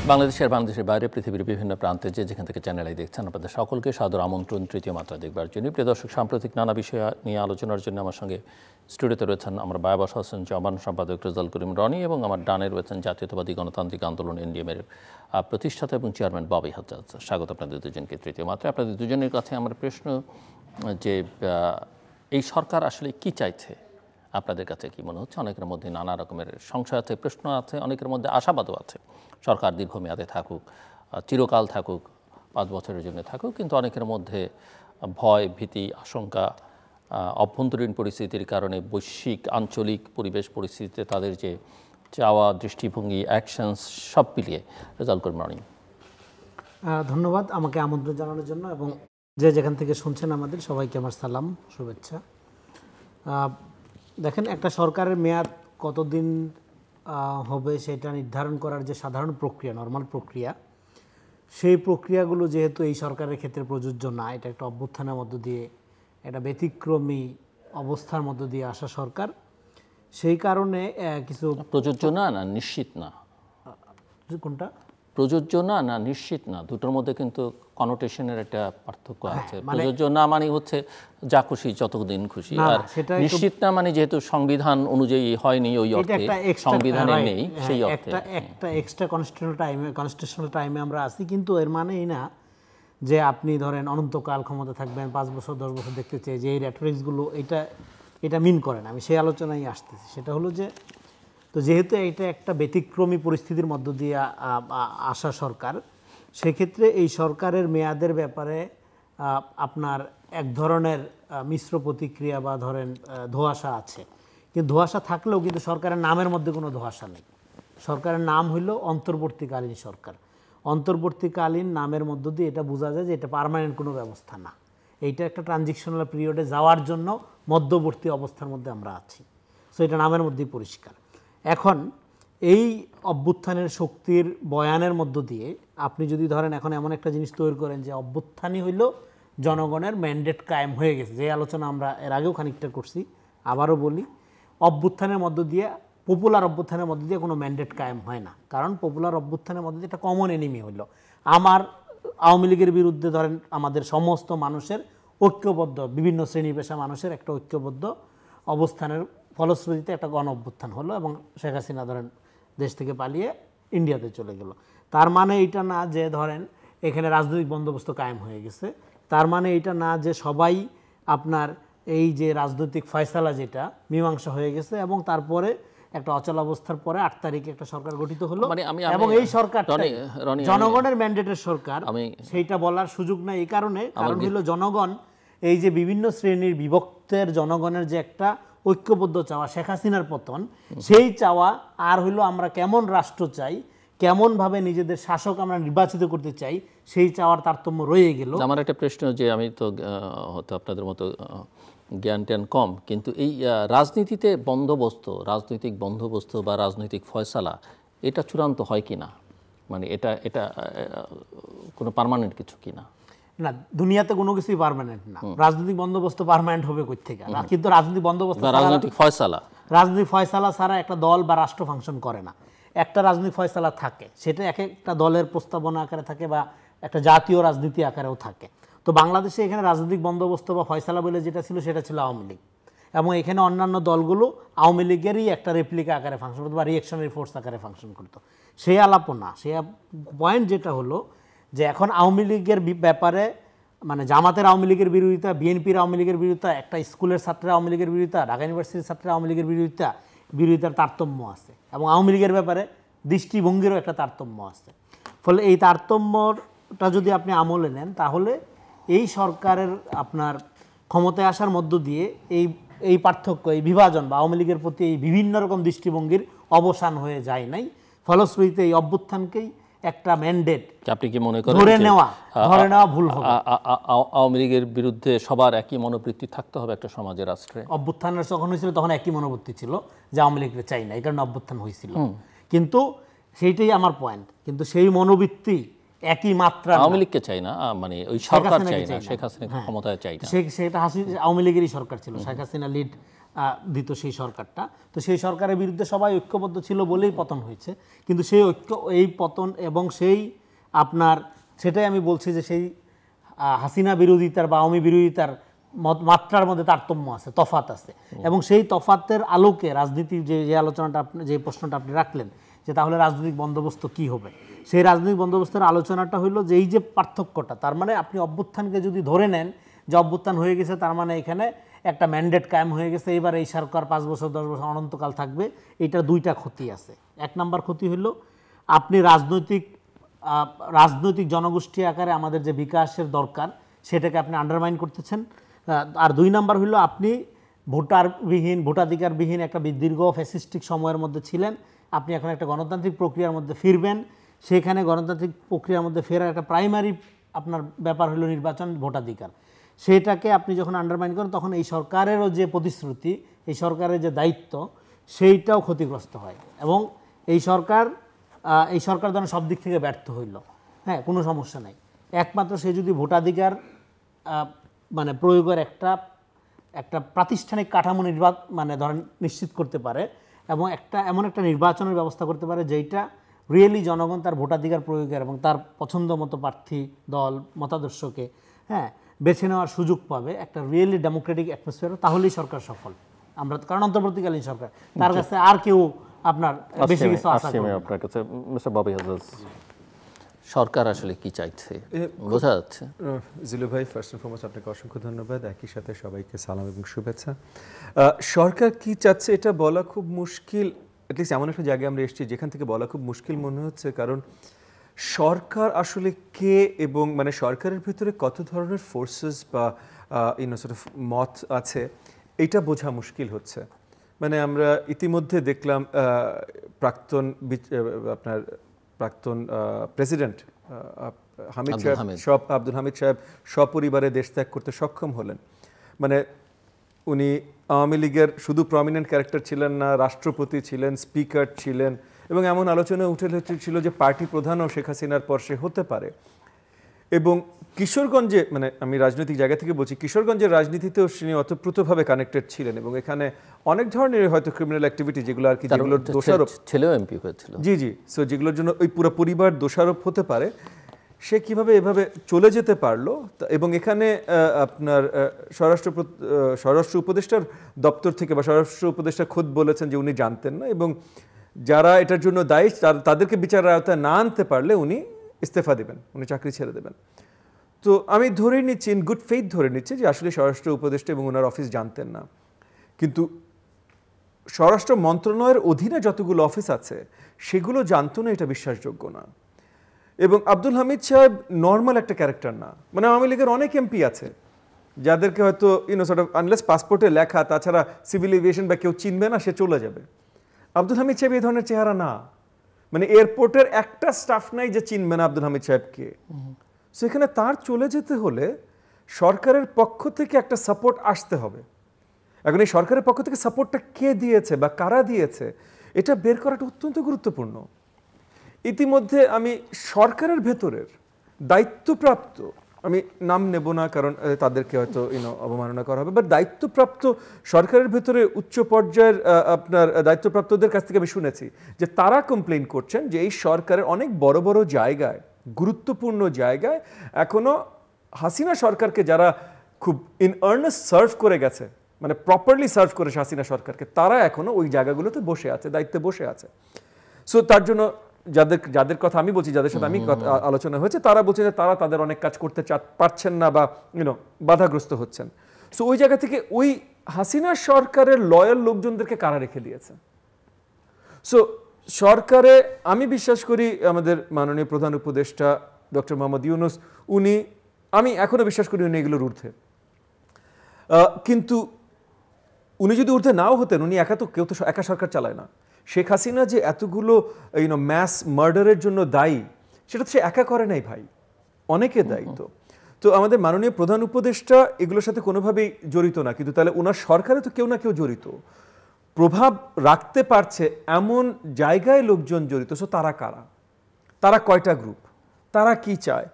বাংলাদেশের বাইরে পৃথিবীর বিভিন্ন প্রান্তে যেখান থেকে চ্যানেলে দেখছেন আপনাদের সকলকে সাদর আমন্ত্রণ তৃতীয় মাত্রা দেখবার জন্য। প্রিয় দর্শক, সাম্প্রতিক নানা বিষয় নিয়ে আলোচনার জন্য আমার সঙ্গে স্টুডিওতে রয়েছেন আমার বায়াবাস হোসেন জমান, সম্পাদক রেজাল করিম রনি, এবং আমার ডানে রয়েছেন জাতীয়তাবাদী গণতান্ত্রিক আন্দোলন এনডিএম-এর প্রতিষ্ঠাতা এবং চেয়ারম্যান ববি হাজ্জাজ। স্বাগত আপনাদের দুজনকে তৃতীয় মাত্রায়। আপনাদের দুজনের কাছে আমার প্রশ্ন যে এই সরকার আসলে কি চাইছে, আপনাদের কাছে কি মনে হচ্ছে? অনেকের মধ্যে নানা রকমের সংশয় আছে, প্রশ্ন আছে, অনেকের মধ্যে আশাবাদও আছে। সরকার দীর্ঘমেয়াদে থাকুক, চিরকাল থাকুক, 5 বছরের জন্য থাকুক, কিন্তু অনেকের মধ্যে ভয়, ভীতি, আশঙ্কা, অভ্যন্তরীণ পরিস্থিতির কারণে বৈশ্বিক আঞ্চলিক পরিবেশ পরিস্থিতিতে তাদের যে চাওয়া, দৃষ্টিভঙ্গি, অ্যাকশনস সব মিলিয়ে। রেজাল করিম রনি, ধন্যবাদ আমাকে আমন্ত্রণ জানানোর জন্য, এবং যেখান থেকে শুনছেন আমাদের সবাইকে আমার সালাম, শুভেচ্ছা। দেখেন, একটা সরকারের মেয়াদ কতদিন হবে সেটা নির্ধারণ করার যে সাধারণ প্রক্রিয়া, নর্মাল প্রক্রিয়া, সেই প্রক্রিয়াগুলো যেহেতু এই সরকারের ক্ষেত্রে প্রযোজ্য না, এটা একটা অভ্যুত্থানের মধ্য দিয়ে, একটা ব্যতিক্রমী অবস্থার মধ্য দিয়ে আসা সরকার, সেই কারণে কিছু প্রযোজ্য না নিশ্চিত না। কোনটা প্রযোজ্য না নিশ্চিত না, দুটোর মধ্যে কিন্তু কনোটেশনের একটা পার্থক্য আছে। প্রযোজ্য না মানে হচ্ছে যা খুশি যতদিন খুশি, আর নিশ্চিত না মানে যেহেতু সংবিধান অনুযায়ী হয়নি, ওই অর্থে সংবিধানে নেই, সেই অর্থে একটা এক্সট্রা কনস্টিটিউশনাল টাইমে আমরা আছি। কিন্তু এর মানে এই না যে আপনি ধরেন অনন্তকাল ক্ষমতা থাকবেন, 5 বছর 10 বছর দেখতে চাই, যে এই রেটরিক্সগুলো এটা মিন করে না। আমি সেই আলোচনায় আসতেছি। সেটা হলো যে, তো যেহেতু এটা একটা ব্যতিক্রমী পরিস্থিতির মধ্য দিয়ে আসা সরকার, সেক্ষেত্রে এই সরকারের মেয়াদের ব্যাপারে আপনার এক ধরনের মিশ্র প্রতিক্রিয়া বা ধরেন ধোঁয়াশা আছে। কিন্তু ধোঁয়াশা থাকলেও কিন্তু সরকারের নামের মধ্যে কোনো ধোঁয়াশা নেই। সরকারের নাম হইল অন্তর্বর্তীকালীন সরকার। অন্তর্বর্তীকালীন নামের মধ্য দিয়ে এটা বোঝা যায় যে এটা পার্মানেন্ট কোনো ব্যবস্থা না। এইটা একটা ট্রানজিশনাল পিরিয়ডে যাওয়ার জন্য মধ্যবর্তী অবস্থার মধ্যে আমরা আছি। সো এটা নামের মধ্যেই পরিষ্কার। এখন এই অভ্যুত্থানের শক্তির বয়ানের মধ্য দিয়ে আপনি যদি ধরেন এখন এমন একটা জিনিস তৈরি করেন যে অভ্যুত্থানই হইল জনগণের ম্যান্ডেট কায়েম হয়ে গেছে, যে আলোচনা আমরা এর আগেও খানিকটা করছি, আবারও বলি, অভ্যুত্থানের মধ্য দিয়ে, পপুলার অভ্যুত্থানের মধ্য দিয়ে কোনো ম্যান্ডেট কায়েম হয় না। কারণ পপুলার অভ্যুত্থানের মধ্য দিয়ে একটা কমন এনিমি হইল, আমার আওয়ামী লীগের বিরুদ্ধে ধরেন আমাদের সমস্ত মানুষের ঐক্যবদ্ধ, বিভিন্ন শ্রেণী পেশা মানুষের একটা ঐক্যবদ্ধ অবস্থানের ফলশ্রুতিতে একটা গণ অভ্যুত্থান হলো, এবং শেখ হাসিনা ধরেন দেশ থেকে পালিয়ে ইন্ডিয়াতে চলে গেল। তার মানে এইটা না যে ধরেন এখানে রাজনৈতিক বন্দোবস্ত কায়েম হয়ে গেছে। তার মানে এইটা না যে সবাই আপনার এই যে রাজনৈতিক ফয়সালা যেটা মীমাংসা হয়ে গেছে, এবং তারপরে একটা অচল অবস্থার পরে 8 তারিখে একটা সরকার গঠিত হলো, এবং এই সরকার জনগণের ম্যান্ডেটের সরকার, সেইটা বলার সুযোগ নাই। এই কারণ হলো জনগণ, এই যে বিভিন্ন শ্রেণীর বিভক্তের জনগণের যে একটা ঐক্যবদ্ধ চাওয়া, শেখ হাসিনার পতন, সেই চাওয়া আর হইলো আমরা কেমন রাষ্ট্র চাই, কেমনভাবে নিজেদের শাসক আমরা নির্বাচিত করতে চাই, সেই চাওয়ার তারতম্য রয়ে গেল। আমার একটা প্রশ্ন, যে আমি তো হয়তো আপনাদের মতো জ্ঞান ট্যান কম, কিন্তু এই রাজনীতিতে রাজনৈতিক বন্দোবস্ত বা রাজনৈতিক ফয়সালা এটা চূড়ান্ত হয় কি না, মানে এটা কোনো পার্মানেন্ট কিছু কি না? না, দুনিয়াতে কোনো কিছুই পার্মানেন্ট না। রাজনৈতিক বন্দোবস্ত পার্মানেন্ট হবে কই থেকে? কিন্তু রাজনৈতিক বন্দোবস্ত, রাজনৈতিক ফয়সালা ছাড়া একটা দল বা রাষ্ট্র ফাংশন করে না। একটা রাজনৈতিক ফয়সালা থাকে, সেটা এক একটা দলের প্রস্তাবনা আকারে থাকে বা একটা জাতীয় রাজনীতি আকারেও থাকে। তো বাংলাদেশে এখানে রাজনৈতিক বন্দোবস্ত বা ফয়সালা বলে যেটা ছিল, সেটা ছিল আওয়ামী লীগ, এবং এখানে অন্যান্য দলগুলো আওয়ামী লীগেরই একটা রেপ্লিকা আকারে ফাংশন করতো বা রিঅ্যাকশনারি ফোর্স আকারে ফাংশন করতো। সেই আলাপও না। সেই পয়েন্ট যেটা হলো যে এখন আওয়ামী লীগের ব্যাপারে, মানে জামাতের আওয়ামী লীগের বিরোধিতা, বিএনপির আওয়ামী লীগের বিরোধিতা, একটা স্কুলের ছাত্রের আওয়ামী লীগের বিরোধিতা, ঢাকা ইউনিভার্সিটির ছাত্রের আওয়ামী লীগের বিরোধিতার তারতম্য আছে, এবং আওয়ামী লীগের ব্যাপারে দৃষ্টিভঙ্গিরও একটা তারতম্য আছে। ফলে এই তারতম্যটা যদি আপনি আমলে নেন, তাহলে এই সরকারের আপনার ক্ষমতায় আসার মধ্য দিয়ে এই পার্থক্য, এই বিভাজন বা আওয়ামী লীগের প্রতি এই বিভিন্ন রকম দৃষ্টিভঙ্গির অবসান হয়ে যায় নাই। ফলশ্রুতিতে এই অভ্যুত্থানকেই একটা ম্যান্ডেট আপনি কি মনে করেন ধরে নেওয়া ভুল হবে? আওয়ামী লীগের বিরুদ্ধে সবার একই মনোবৃত্তি থাকতে হবে একটা সমাজে, রাষ্ট্রে। অভ্যুত্থানের যখন হয়েছিল তখন একই মনোবৃত্তি ছিল যে আওয়ামী লীগকে চাই না, এই কারণে অভ্যুত্থান হয়েছিল। কিন্তু সেইটাই আমার পয়েন্ট। কিন্তু সেই মনোবৃত্তি একই মাত্রা, আওয়ামী লীগকে চাই না, মানে ওই সরকার চাই না, শেখ হাসিনা ক্ষমতায় চাই না। সেটা আওয়ামী লীগেরই সরকার ছিল, শেখ হাসিনা লিড দিত সেই সরকারটা। তো সেই সরকারের বিরুদ্ধে সবাই ঐক্যবদ্ধ ছিল বলেই পতন হয়েছে। কিন্তু সেই এই পতন এবং সেই আপনার সেটাই আমি বলছি যে সেই হাসিনা বিরোধিতার বা আওয়ামী বিরোধিতার মাত্রার মধ্যে তারতম্য আছে, তফাত আছে। এবং সেই তফাতের আলোকে রাজনীতি যে আলোচনাটা আপনি যে প্রশ্নটা আপনি রাখলেন যে তাহলে রাজনৈতিক বন্দোবস্ত কি হবে, সেই রাজনৈতিক বন্দোবস্তের আলোচনাটা হইল যে এই যে পার্থক্যটা, তার মানে আপনি অভ্যুত্থানকে যদি ধরে নেন যে অভ্যুত্থান হয়ে গেছে, তার মানে এখানে একটা ম্যান্ডেট কায়েম হয়ে গেছে, এবার এই সরকার 5 বছর 10 বছর অনন্তকাল থাকবে। এটার দুইটা ক্ষতি আছে। এক নাম্বার ক্ষতি হইল আপনি রাজনৈতিক জনগোষ্ঠী আকারে আমাদের যে বিকাশের দরকার সেটাকে আপনি আন্ডারমাইন করতেছেন। আর 2 নাম্বার হইল আপনি ভোটাধিকারবিহীন একটা দীর্ঘ ফ্যাসিস্টিক সময়ের মধ্যে ছিলেন, আপনি এখন একটা গণতান্ত্রিক প্রক্রিয়ার মধ্যে ফিরবেন। সেখানে গণতান্ত্রিক প্রক্রিয়ার মধ্যে ফেরার একটা প্রাইমারি আপনার ব্যাপার হলো নির্বাচন, ভোটাধিকার। সেটাকে আপনি যখন আন্ডারমাইন করেন তখন এই সরকারেরও যে প্রতিশ্রুতি, এই সরকারের যে দায়িত্ব, সেইটাও ক্ষতিগ্রস্ত হয়। এবং এই সরকার ধরেন সব দিক থেকে ব্যর্থ হইল, হ্যাঁ, কোনো সমস্যা নাই, একমাত্র সে যদি ভোটাধিকার মানে প্রয়োগের একটা প্রাতিষ্ঠানিক কাঠামো মানে ধরেন নিশ্চিত করতে পারে এবং এমন একটা নির্বাচনের ব্যবস্থা করতে পারে যেটা রিয়েলি জনগণ তার ভোটাধিকার প্রয়োগের এবং তার পছন্দ মতো প্রার্থী দল মতাদর্শকে বেছে নেওয়ার সুযোগ পাবে, একটা রিয়েলি ডেমোক্রেটিক অ্যাটমসফিয়ার, তাহলেই সরকার সফল। আমরা কারণ অন্তর্বর্তীকালীন সরকার, তার কাছে আর কেউ আপনার বেশি কিছু আশা করে না। আপনার কাছে মিস্টার ববি হাজাজ, সরকার আসলে কি চাইছে বোঝা যাচ্ছে? জিলু ভাই, ফার্স্ট এন্ড ফরমোস্ট আপনাকে অসংখ্য ধন্যবাদ, একই সাথে সবাইকে সালাম এবং শুভেচ্ছা। সরকার কি চাচ্ছে এটা বলা খুব মুশকিল, অ্যাটলিস্ট এমন একটা জায়গায় আমরা এসেছি যেখান থেকে বলা খুব মুশকিল মনে হচ্ছে। কারণ সরকার আসলে কে এবং মানে সরকারের ভিতরে কত ধরনের ফোর্সেস বা সর্ট অফ মত আছে এটা বোঝা মুশকিল হচ্ছে। মানে আমরা ইতিমধ্যে দেখলাম প্রাক্তন প্রেসিডেন্ট আব্দুল হামিদ সাহেব সপরিবারে দেশ ত্যাগ করতে সক্ষম হলেন। মানে উনি আওয়ামী লীগের শুধু প্রমিনেন্ট ক্যারেক্টার ছিলেন না, রাষ্ট্রপতি ছিলেন, স্পিকার ছিলেন, এবং এমন আলোচনা উঠে এসেছিল যে পার্টি প্রধানও শেখ হাসিনার পর সে হতে পারে। এবং কিশোরগঞ্জে, মানে আমি রাজনৈতিক জায়গা থেকে বলছি, কিশোরগঞ্জের রাজনীতিতেও তিনি অতপ্রতভাবে কানেক্টেড ছিলেন এবং এখানে অনেক ধরনের হয়তো ক্রিমিনাল অ্যাক্টিভিটি যেগুলো আর কি, যেগুলোর দোষারোপ, ছেলেও এমপি হয়েছিল, জি, সো যেগুলোর জন্য ওই পুরো পরিবার দোষারোপ হতে পারে, সে কিভাবে এভাবে চলে যেতে পারলো। এবং এখানে আপনার স্বরাষ্ট্র উপদেষ্টার দপ্তর থেকে বা স্বরাষ্ট্র উপদেষ্টা খোদ বলেছেন যে উনি জানতেন না, এবং যারা এটার জন্য দায়ী তাদেরকে বিচারের আওতায় না আনতে পারলে উনি ইস্তফা দেবেন, উনি চাকরি ছেড়ে দেবেন। তো আমি ধরে নিচ্ছি, ইন গুড ফেইথ ধরে নিচ্ছি যে আসলে স্বরাষ্ট্র উপদেষ্টা এবং ওনার অফিস জানতেন না। কিন্তু স্বরাষ্ট্র মন্ত্রণালয়ের অধীনে যতগুলো অফিস আছে সেগুলো জানতো না, এটা বিশ্বাসযোগ্য না। এবং আব্দুল হামিদ সাহেব নর্মাল একটা ক্যারেক্টার না। মানে আওয়ামী লীগের অনেক এমপি আছে যাদেরকে হয়তো সর্ট অফ আনলেস পাসপোর্টে লেখা, তাছাড়া সিভিল এভিয়েশন বা কেউ চিনবে না, সে চলে যাবে। আব্দুল হামিদ সাহেব এই ধরনের চেহারা না। মানে এয়ারপোর্টের একটা স্টাফ নাই যে চিনবে না আব্দুল হামিদ সাহেবকে। সেখানে তার চলে যেতে হলে সরকারের পক্ষ থেকে একটা সাপোর্ট আসতে হবে। এখন এই সরকারের পক্ষ থেকে সাপোর্টটা কে দিয়েছে বা কারা দিয়েছে এটা বের করাটা অত্যন্ত গুরুত্বপূর্ণ। ইতিমধ্যে আমি সরকারের ভেতরের দায়িত্বপ্রাপ্ত, আমি নাম নেব না কারণ তাদেরকে হয়তো অবমাননা করা হবে, বাট দায়িত্বপ্রাপ্ত সরকারের ভেতরে উচ্চ পর্যায়ের আপনার দায়িত্বপ্রাপ্তদের কাছ থেকে আমি শুনেছি যে তারা কমপ্লেইন করছেন যে এই সরকারের অনেক বড় বড় জায়গায়, গুরুত্বপূর্ণ জায়গায় এখনো হাসিনা সরকারকে যারা খুব ইন আর্নেস্ট সার্ভ করে গেছে, মানে প্রপারলি সার্ভ করেছে হাসিনা সরকারকে, তারা এখনো ওই জায়গাগুলোতে বসে আছে, দায়িত্বে বসে আছে। সো তার জন্য যাদের কথা আমি বলছি, যাদের সাথে আমি আলোচনা হয়েছে, তারা বলছে যে তারা তাদের অনেক কাজ করতে পারছেন না বা বাধাগ্রস্ত হচ্ছেন। সো ওই জায়গা থেকে ওই হাসিনা সরকারের লয়াল লোকজনদেরকে কারা রেখে দিয়েছে। সো সরকারে আমি বিশ্বাস করি আমাদের মাননীয় প্রধান উপদেষ্টা ডক্টর মোহাম্মদ ইউনূস, আমি এখনো বিশ্বাস করি উনি এগুলোর ঊর্ধ্বে। কিন্তু উনি যদি ঊর্ধ্বে নাও হতেন, উনি কেউ তো একা সরকার চালায় না। শেখ হাসিনা যে এতগুলো ম্যাস মার্ডারের জন্য দায়ী, সেটা সে একা করে নাই ভাই, অনেকে দায়ী। তো আমাদের মাননীয় প্রধান উপদেষ্টা এগুলোর সাথে কোনোভাবেই জড়িত না, কিন্তু তাহলে ওনার সরকারে তো কেউ না কেউ জড়িত, প্রভাব রাখতে পারছে এমন জায়গায় লোকজন জড়িত। সো তারা কারা, তারা কয়টা গ্রুপ, তারা কি চায়,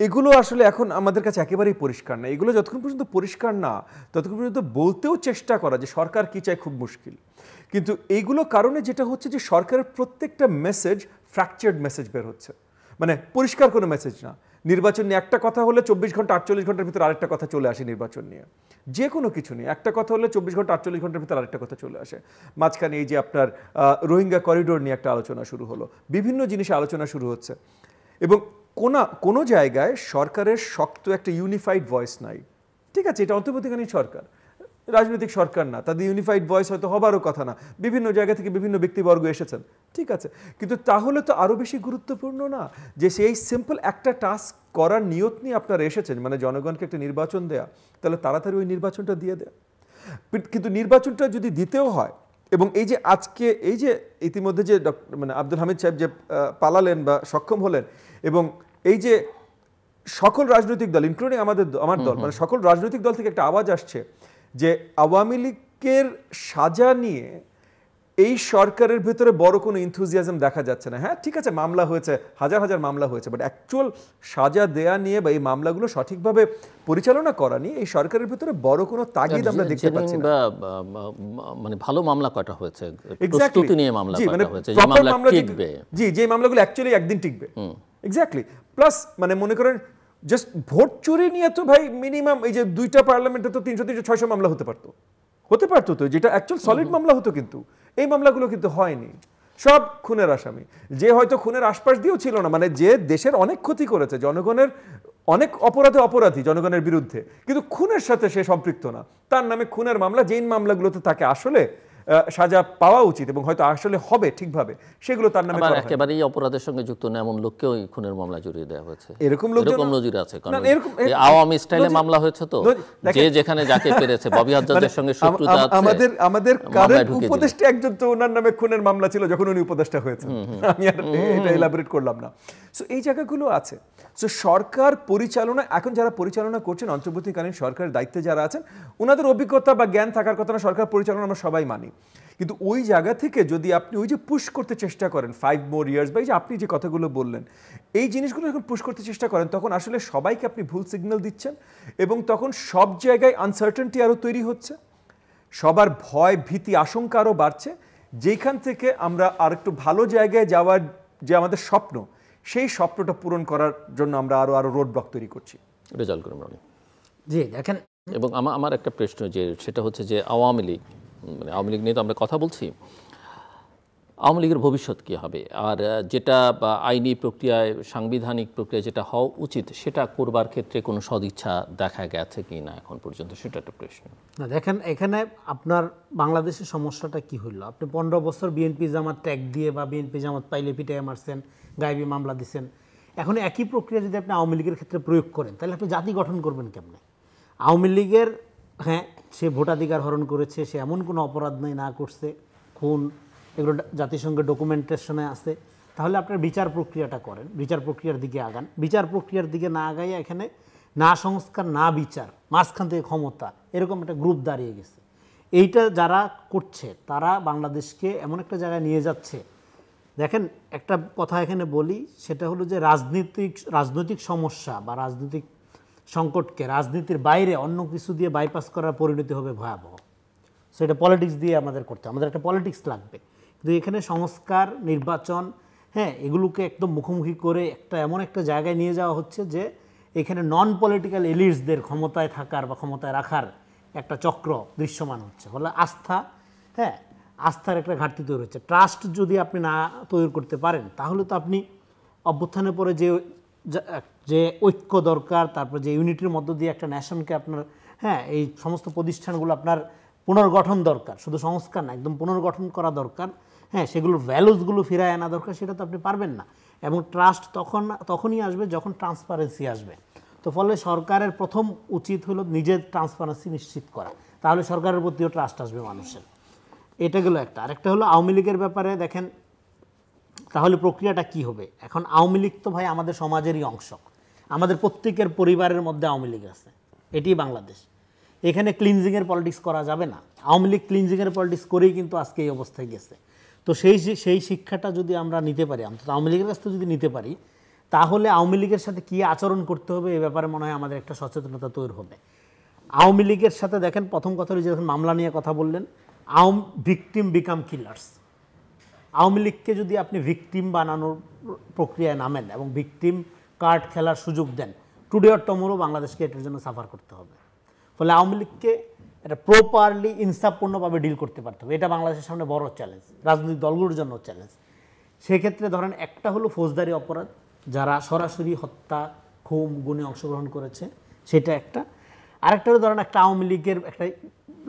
এগুলো আসলে এখন আমাদের কাছে একেবারেই পরিষ্কার না। এগুলো যতক্ষণ পর্যন্ত পরিষ্কার না ততক্ষণ পর্যন্ত বলতেও চেষ্টা করা যে সরকার কি চায় খুব মুশকিল। কিন্তু এইগুলো কারণে যেটা হচ্ছে যে সরকারের প্রত্যেকটা মেসেজ ফ্র্যাকচার্ড মেসেজ বের হচ্ছে, মানে পরিষ্কার কোনো মেসেজ না। নির্বাচন নিয়ে একটা কথা হলে 24 ঘন্টা 48 ঘন্টার ভিতরে আরেকটা কথা চলে আসে নির্বাচন নিয়ে। যে কোনো কিছু নিয়ে একটা কথা হলে 24 ঘন্টা 48 ঘন্টার ভিতরে আরেকটা কথা চলে আসে। মাঝখানে এই যে আপনার রোহিঙ্গা করিডোর নিয়ে একটা আলোচনা শুরু হলো, বিভিন্ন জিনিসে আলোচনা শুরু হচ্ছে, এবং কোনো জায়গায় সরকারের শক্ত একটা ইউনিফাইড ভয়েস নাই। ঠিক আছে, এটা অন্তর্বর্তীকালীন সরকার, রাজনৈতিক সরকার না, তাদের ইউনিফাইড ভয়েস হয়তো হবারও কথা না, বিভিন্ন জায়গা থেকে বিভিন্ন ব্যক্তিবর্গ এসেছেন, ঠিক আছে, কিন্তু তাহলে তো আরও বেশি গুরুত্বপূর্ণ না যে সেই সিম্পল একটা টাস্ক করার নিয়ত নিয়ে আপনারা এসেছেন, মানে জনগণকে একটা নির্বাচন দেয়া, তাহলে তাড়াতাড়ি ওই নির্বাচনটা দিয়ে দেয়া। কিন্তু নির্বাচনটা যদি দিতেও হয়, এবং এই যে আজকে এই যে ইতিমধ্যে যে মানে আব্দুল হামিদ সাহেব যে পালালেন বা সক্ষম হলেন, এবং এই যে সকল রাজনৈতিক দল ইনক্লুডিং আমার দল, মানে সকল রাজনৈতিক দল থেকে একটা আওয়াজ আসছে যে আওয়ামী লীগের সাজা নিয়ে এই সরকারের ভেতরে বড় কোনো ইনথুজিয়াজম দেখা যাচ্ছে না। হ্যাঁ ঠিক আছে, মামলা হয়েছে, হাজার হাজার মামলা হয়েছে, বাট অ্যাকচুয়াল সাজা দেয়া নিয়ে বা এই মামলাগুলো সঠিকভাবে পরিচালনা করা নিয়ে এই সরকারের ভেতরে বড় কোনো তাগিদ আমরা দেখতে পাচ্ছি না। মানে ভালো মামলা কয়টা হয়েছে, প্রস্তুতি নিয়ে মামলা কয়টা হয়েছে, যে মামলা টিকবে, জি যে মামলাগুলো অ্যাকচুয়ালি একদিন টিকবে, এক্স্যাক্টলি। প্লাস মানে মনে করেন জাস্ট ভোট চুরি নিয়ে তো ভাই মিনিমাম এই যে দুইটা পার্লামেন্টে তো 300-600 মামলা হতে পারতো তো, যেটা অ্যাকচুয়াল সলিড মামলা হতো, কিন্তু এই মামলাগুলো কিন্তু হয়নি, সব খুনের আসামি, যে হয়তো খুনের আশপাশ দিয়েও ছিল না, মানে যে দেশের অনেক ক্ষতি করেছে, জনগণের অনেক অপরাধী জনগণের বিরুদ্ধে, কিন্তু খুনের সাথে সে সম্পৃক্ত না, তার নামে খুনের মামলা, যেই মামলাগুলোতে তাকে আসলে সাজা পাওয়া উচিত এবং হয়তো আসলে হবে ঠিকভাবে, সেগুলো তার নামে করা হয়। একেবারেই অপরাধের সঙ্গে যুক্ত না এমন লোককেও খুনের মামলা জড়িয়ে দেওয়া হয়েছে, এরকম নজির আছে। কারণ আওয়ামী স্টাইলে মামলা হয়েছে, তো যে যেখানে যাকে পেরেছে, ববি হাজ্জাজের সঙ্গে শত্রুতা আছে। আমাদের কারেন্ট উপদেষ্টা একজন তো ওনার নামে খুনের মামলা ছিল যখন উনি উপদেষ্টা হয়েছেন, আমি আর এটা এলাবোরেট করলাম না। সো এই জায়গাগুলো আছে। সো সরকার পরিচালনা, এখন যারা পরিচালনা করছেন, অন্তর্বর্তীকালীন সরকারের দায়িত্বে যারা আছেন, ওনাদের অভিজ্ঞতা বা জ্ঞান থাকার কথা না, সরকার পরিচালনা আমরা সবাই মানি, কিন্তু ওই জায়গা থেকে যদি আপনি ওই যে পুশ করতে চেষ্টা করেন 5 more years, বা এই যে আপনি যে কথাগুলো বললেন, এই জিনিসগুলো যখন পুশ করতে চেষ্টা করেন, তখন আসলে সবাইকে আপনি ভুল সিগন্যাল দিচ্ছেন, এবং তখন সব জায়গায় আনসার্টেনটি আরও তৈরি হচ্ছে, সবার ভয় ভীতি আশঙ্কা আরও বাড়ছে, যেখান থেকে আমরা আর একটু ভালো জায়গায় যাওয়ার যে আমাদের স্বপ্ন, সেই স্বপ্নটা পূরণ করার জন্য আমরা আরও রোড ব্লক তৈরি করছি। রেজাল্ট করুন জি দেখেন, এবং আমার একটা প্রশ্ন, যে সেটা হচ্ছে যে আওয়ামী লীগ, মানে আওয়ামী লীগ নিয়ে তো আমরা কথা বলছি, আওয়ামী লীগের ভবিষ্যৎ কী হবে, আর যেটা আইনি প্রক্রিয়ায়, সাংবিধানিক প্রক্রিয়ায় যেটা হওয়া উচিত, সেটা করবার ক্ষেত্রে কোনো সদিচ্ছা দেখা গেছে কি না এখন পর্যন্ত, সেটা একটা প্রশ্ন। না দেখেন, এখানে আপনার বাংলাদেশের সমস্যাটা কি হইল, আপনি 15 বছর বিএনপি জামাত ট্যাগ দিয়ে বা বিএনপি জামাত পাইলে পিটাই মারছেন, গায়েবী মামলা দিচ্ছেন, এখন একই প্রক্রিয়া যদি আপনি আওয়ামী লীগের ক্ষেত্রে প্রয়োগ করেন, তাহলে আপনি জাতি গঠন করবেন কেমনে? আওয়ামী লীগের, হ্যাঁ সে ভোটাধিকার হরণ করেছে, সে এমন কোনো অপরাধ নেই, না করছে, খুন, এগুলো জাতিসংঘের ডকুমেন্টেশনে আছে, তাহলে আপনার বিচার প্রক্রিয়াটা করেন, বিচার প্রক্রিয়ার দিকে আগান। বিচার প্রক্রিয়ার দিকে না আগাইয়া এখানে না সংস্কার না বিচার, মাঝখান থেকে ক্ষমতা, এরকম একটা গ্রুপ দাঁড়িয়ে গেছে। এইটা যারা করছে তারা বাংলাদেশকে এমন একটা জায়গায় নিয়ে যাচ্ছে। দেখেন একটা কথা এখানে বলি, সেটা হলো যে রাজনৈতিক সমস্যা বা রাজনৈতিক সংকটকে রাজনীতির বাইরে অন্য কিছু দিয়ে বাইপাস করার পরিণতি হবে ভয়াবহ। সেটা পলিটিক্স দিয়ে আমাদের করতে, আমাদের একটা পলিটিক্স লাগবে, কিন্তু এখানে সংস্কার, নির্বাচন, হ্যাঁ এগুলোকে একদম মুখোমুখি করে এমন একটা জায়গায় নিয়ে যাওয়া হচ্ছে যে এখানে নন পলিটিক্যাল এলিটসদের ক্ষমতায় থাকার বা ক্ষমতায় রাখার একটা চক্র দৃশ্যমান হচ্ছে। ফলে আস্থা, হ্যাঁ আস্থার একটা ঘাটতি তৈরি হচ্ছে। ট্রাস্ট যদি আপনি না তৈরি করতে পারেন, তাহলে তো আপনি অভ্যুত্থানের পরে যে ঐক্য দরকার, তারপর যে ইউনিটির মধ্য দিয়ে একটা ন্যাশনকে আপনার, হ্যাঁ এই সমস্ত প্রতিষ্ঠানগুলো আপনার পুনর্গঠন দরকার, শুধু সংস্কার না, একদম পুনর্গঠন করা দরকার, হ্যাঁ সেগুলোর ভ্যালুসগুলো ফিরায় আনা দরকার, সেটা তো আপনি পারবেন না। এবং ট্রাস্ট তখনই আসবে যখন ট্রান্সপারেন্সি আসবে। তো ফলে সরকারের প্রথম উচিত হলো নিজের ট্রান্সপারেন্সি নিশ্চিত করা, তাহলে সরকারের প্রতিও ট্রাস্ট আসবে মানুষের। এটা গেলো একটা। আরেকটা হলো আওয়ামী লীগের ব্যাপারে দেখেন, তাহলে প্রক্রিয়াটা কি হবে? এখন আওয়ামী লীগ তো ভাই আমাদের সমাজেরই অংশ, আমাদের প্রত্যেকের পরিবারের মধ্যে আওয়ামী লীগ আছে, এটি বাংলাদেশ। এখানে ক্লিনজিংয়ের পলিটিক্স করা যাবে না। আওয়ামী লীগ ক্লিনজিংয়ের পলিটিক্স করেই কিন্তু আজকে এই অবস্থায় গেছে। তো সেই শিক্ষাটা যদি আমরা নিতে পারি, অন্তত আওয়ামী লীগের কাছ থেকে যদি নিতে পারি, তাহলে আওয়ামী লীগের সাথে কী আচরণ করতে হবে এ ব্যাপারে মনে হয় আমাদের একটা সচেতনতা তৈরি হবে। আওয়ামী লীগের সাথে দেখেন প্রথম কথা হলো যে যখন মামলা নিয়ে কথা বললেন, ভিকটিম বিকাম কিলার্স। আওয়ামী লীগকে যদি আপনি ভিকটিম বানানোর প্রক্রিয়ায় নামেন এবং ভিকটিম কার্ড খেলার সুযোগ দেন, টুডে অর টুমরো বাংলাদেশকে এটার জন্য সাফার করতে হবে। ফলে আওয়ামী লীগকে এটা প্রপারলি ইনসাফপূর্ণভাবে ডিল করতে পারতে হবে। এটা বাংলাদেশের সামনে বড় চ্যালেঞ্জ, রাজনৈতিক দলগুলোর জন্য চ্যালেঞ্জ। সেক্ষেত্রে ধরেন একটা হলো ফৌজদারি অপরাধ, যারা সরাসরি হত্যা, খুন, গুণে অংশগ্রহণ করেছে, সেটা একটা। আরেকটা হলো ধরেন একটা আওয়ামী লীগের একটা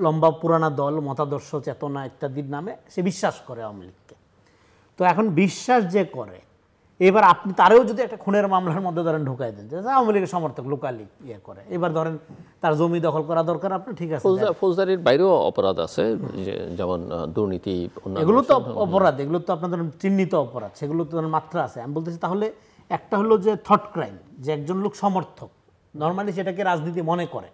লম্বা পুরানা দল, মতাদর্শ, চেতনা ইত্যাদির নামে সে বিশ্বাস করে আওয়ামী লীগকে। তো এখন বিশ্বাস যে করে, এবার আপনি তারেও যদি একটা খুনের মামলার মধ্যে ধরেন ঢুকাই দেন, যে আওয়ামী লীগের সমর্থক লোকালি করে, এবার ধরেন তার জমি দখল করা দরকার, আপনি ঠিক আছে, ফৌজদারির বাইরেও অপরাধ আছে, যেমন দুর্নীতি, এগুলো তো অপরাধ, এগুলো তো আপনাদের চিহ্নিত অপরাধ, সেগুলো তো মাত্রা আছে। আমি বলতেছি তাহলে একটা হলো যে থট ক্রাইম, যে একজন লোক সমর্থক নর্মালি সেটাকে রাজনীতি মনে করে,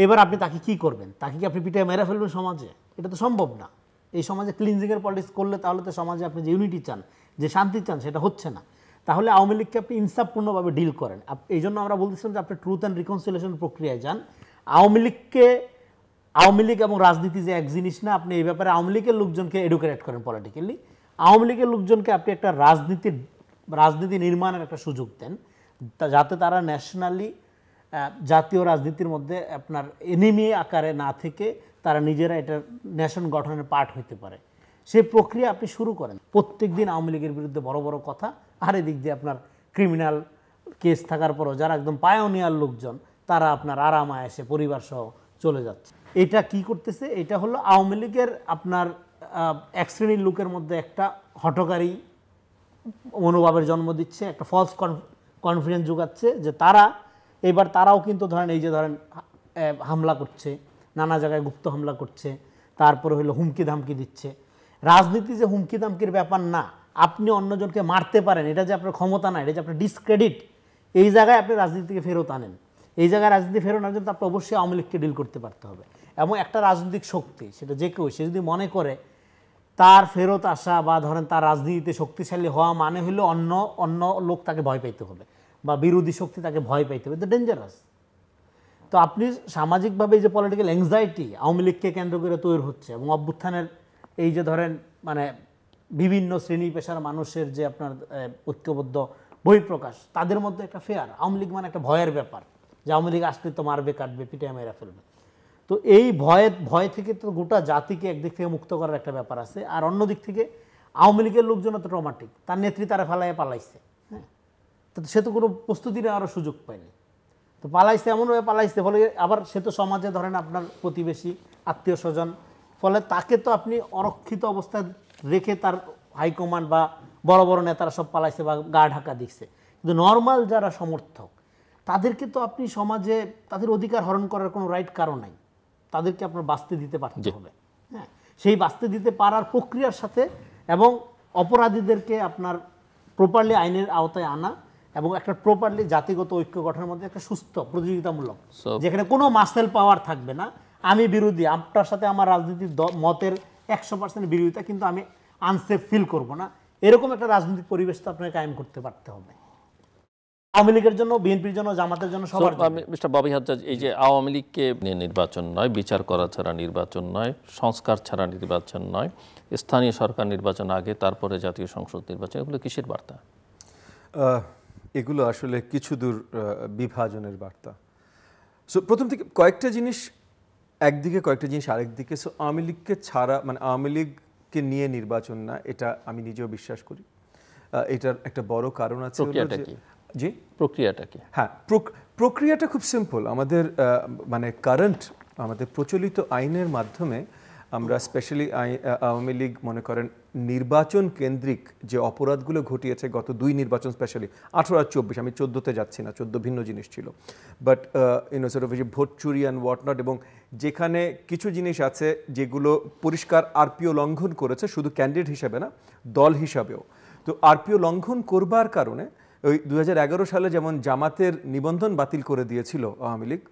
এবার আপনি তাকে কি করবেন? তাকে কি আপনি পিটায় মেরে ফেলবেন সমাজে? এটা তো সম্ভব না। এই সমাজে ক্লিনজিংয়ের পলিটিক্স করলে তাহলে তো সমাজে আপনি যে ইউনিটি চান, যে শান্তি চান, সেটা হচ্ছে না। তাহলে আওয়ামী লীগকে আপনি ইনসাফপূর্ণভাবে ডিল করেন। এই জন্য আমরা বলতেছিলাম যে আপনি ট্রুথ অ্যান্ড রিকনসিলিয়েশন প্রক্রিয়ায় যান। আওয়ামী লীগ এবং রাজনীতি যে এক জিনিস না, আপনি এই ব্যাপারে আওয়ামী লীগের লোকজনকে এডুকেট করেন পলিটিক্যালি। আওয়ামী লীগের লোকজনকে আপনি একটা রাজনীতি নির্মাণের একটা সুযোগ দেন, যাতে তারা ন্যাশনালি জাতীয় রাজনীতির মধ্যে আপনার এনিমি আকারে না থেকে তারা নিজেরা এটা নেশন গঠনের পার্ট হইতে পারে। সেই প্রক্রিয়া আপনি শুরু করেন। প্রত্যেক দিন আওয়ামী লীগের বিরুদ্ধে বড় বড় কথা, আর এদিক দিয়ে আপনার ক্রিমিনাল কেস থাকার পরও যারা একদম পায়োনিয়ার লোকজন, তারা আপনার আরামায় এসে পরিবার সহ চলে যাচ্ছে। এটা কি করতেছে? এটা হলো আওয়ামী লীগের আপনার এক শ্রেণীর লোকের মধ্যে একটা হঠকারী মনোভাবের জন্ম দিচ্ছে, একটা ফলস কনফিডেন্স যোগাচ্ছে যে তারাও কিন্তু ধরেন এই যে ধরেন হামলা করছে, নানা জায়গায় গুপ্ত হামলা করছে, তারপরে হলো হুমকি ধামকি দিচ্ছে। রাজনীতি যে হুমকি ধামকির ব্যাপার না, আপনি অন্যজনকে মারতে পারেন, এটা যে আপনার ক্ষমতা না, এটা যে আপনার ডিসক্রেডিট, এই জায়গায় আপনি রাজনীতিকে ফেরত আনেন। এই জায়গায় রাজনীতি ফেরত আনার জন্য আপনি অবশ্যই আওয়ামী লীগকে ডিল করতে পারতে হবে। এবং একটা রাজনৈতিক শক্তি, সেটা যে কেউ, সে যদি মনে করে তার ফেরত আসা বা ধরেন তার রাজনীতিতে শক্তিশালী হওয়া মানে হলো অন্য লোক তাকে ভয় পাইতে হবে বা বিরোধী শক্তি তাকে ভয় পাইতে হবে, এটা ডেঞ্জারাস। তো আপনি সামাজিকভাবে এই যে পলিটিক্যাল অ্যাংজাইটি আওয়ামী লীগকে কেন্দ্র করে তৈরি হচ্ছে, এবং অভ্যুত্থানের এই যে ধরেন মানে বিভিন্ন শ্রেণী পেশার মানুষের যে আপনার ঐক্যবদ্ধ বহিঃপ্রকাশ, তাদের মধ্যে একটা ফেয়ার, আওয়ামী লীগ মানে একটা ভয়ের ব্যাপার, যে আওয়ামী লীগ আসলে তো মারবে, কাটবে, পিটায় মেরা ফেলবে। তো এই ভয় থেকে তো গোটা জাতিকে একদিক থেকে মুক্ত করার একটা ব্যাপার আছে। আর অন্য দিক থেকে আওয়ামী লীগের লোকজন তো ট্রমাটিক, তার নেত্রী তারা ফেলাইয়া পালাইছে, হ্যাঁ, তো সে তো কোনো প্রস্তুতি নেওয়ারও সুযোগ পায়নি, তো পালাইছে, এমনভাবে পালাইছে, ফলে আবার সে তো সমাজে ধরেন আপনার প্রতিবেশী, আত্মীয় স্বজন, ফলে তাকে তো আপনি অরক্ষিত অবস্থায় রেখে তার হাইকমান্ড বা বড় বড় নেতারা সব পালাইছে বা গা ঢাকা দিচ্ছে। কিন্তু নর্মাল যারা সমর্থক, তাদেরকে তো আপনি সমাজে তাদের অধিকার হরণ করার কোনো রাইট কারণ নাই, তাদেরকে আপনার বাঁচতে দিতে পারতে হবে। হ্যাঁ, সেই বাঁচতে দিতে পারার প্রক্রিয়ার সাথে এবং অপরাধীদেরকে আপনার প্রপারলি আইনের আওতায় আনা এবং একটা প্রপারলি জাতিগত ঐক্য গঠনের মধ্যে একটা সুস্থ প্রতিযোগিতামূলক, যেখানে কোনো মাসেল পাওয়ার থাকবে না, আমি বিরোধী, আপনার সাথে আমার রাজনীতির মতের 100% বিরোধিতা, কিন্তু আমি আনসেফ ফিল করব না, এরকম একটা রাজনৈতিক পরিবেশ তো আপনাকে কায়েম করতে পারতে হবে, আওয়ামী লীগের জন্য, বিএনপির জন্য, জামাতের জন্য, সবার জন্য। মিস্টার ববি হাজ্জাজ, এই যে আওয়ামী লীগকে নিয়ে নির্বাচন নয়, বিচার করা ছাড়া নির্বাচন নয়, সংস্কার ছাড়া নির্বাচন নয়, স্থানীয় সরকার নির্বাচন আগে, তারপরে জাতীয় সংসদ নির্বাচন, এগুলো কিসের বার্তা? এগুলো আসলে কিছু দূর বিভাজনের বার্তা। সো প্রথম থেকে কয়েকটা জিনিস একদিকে, কয়েকটা জিনিস আরেকদিকে। সো আওয়ামী লীগকে ছাড়া, মানে আওয়ামী লীগকে নিয়ে নির্বাচন না, এটা আমি নিজেও বিশ্বাস করি। এটার একটা বড় কারণ আছে। জি, প্রক্রিয়াটা কি? হ্যাঁ, প্রক্রিয়াটা খুব সিম্পল। আমাদের মানে আমাদের প্রচলিত আইনের মাধ্যমে আমরা স্পেশালি আওয়ামী লীগ মনে করেন নির্বাচন কেন্দ্রিক যে অপরাধগুলো ঘটিয়েছে গত 2 নির্বাচন, স্পেশালি 18 আর 24, আমি 14তে যাচ্ছি না, 14 ভিন্ন জিনিস ছিল, বাট সর্ট অফ ভোট চুরি অ্যান্ড হোয়াটনট, এবং যেখানে কিছু জিনিস আছে যেগুলো পরিষ্কার আরপিও লঙ্ঘন করেছে, শুধু ক্যান্ডিডেট হিসাবে না, দল হিসাবেও। তো আরপিও লঙ্ঘন করবার কারণে ওই 2011 সালে যেমন জামাতের নিবন্ধন বাতিল করে দিয়েছিল আওয়ামী লীগ,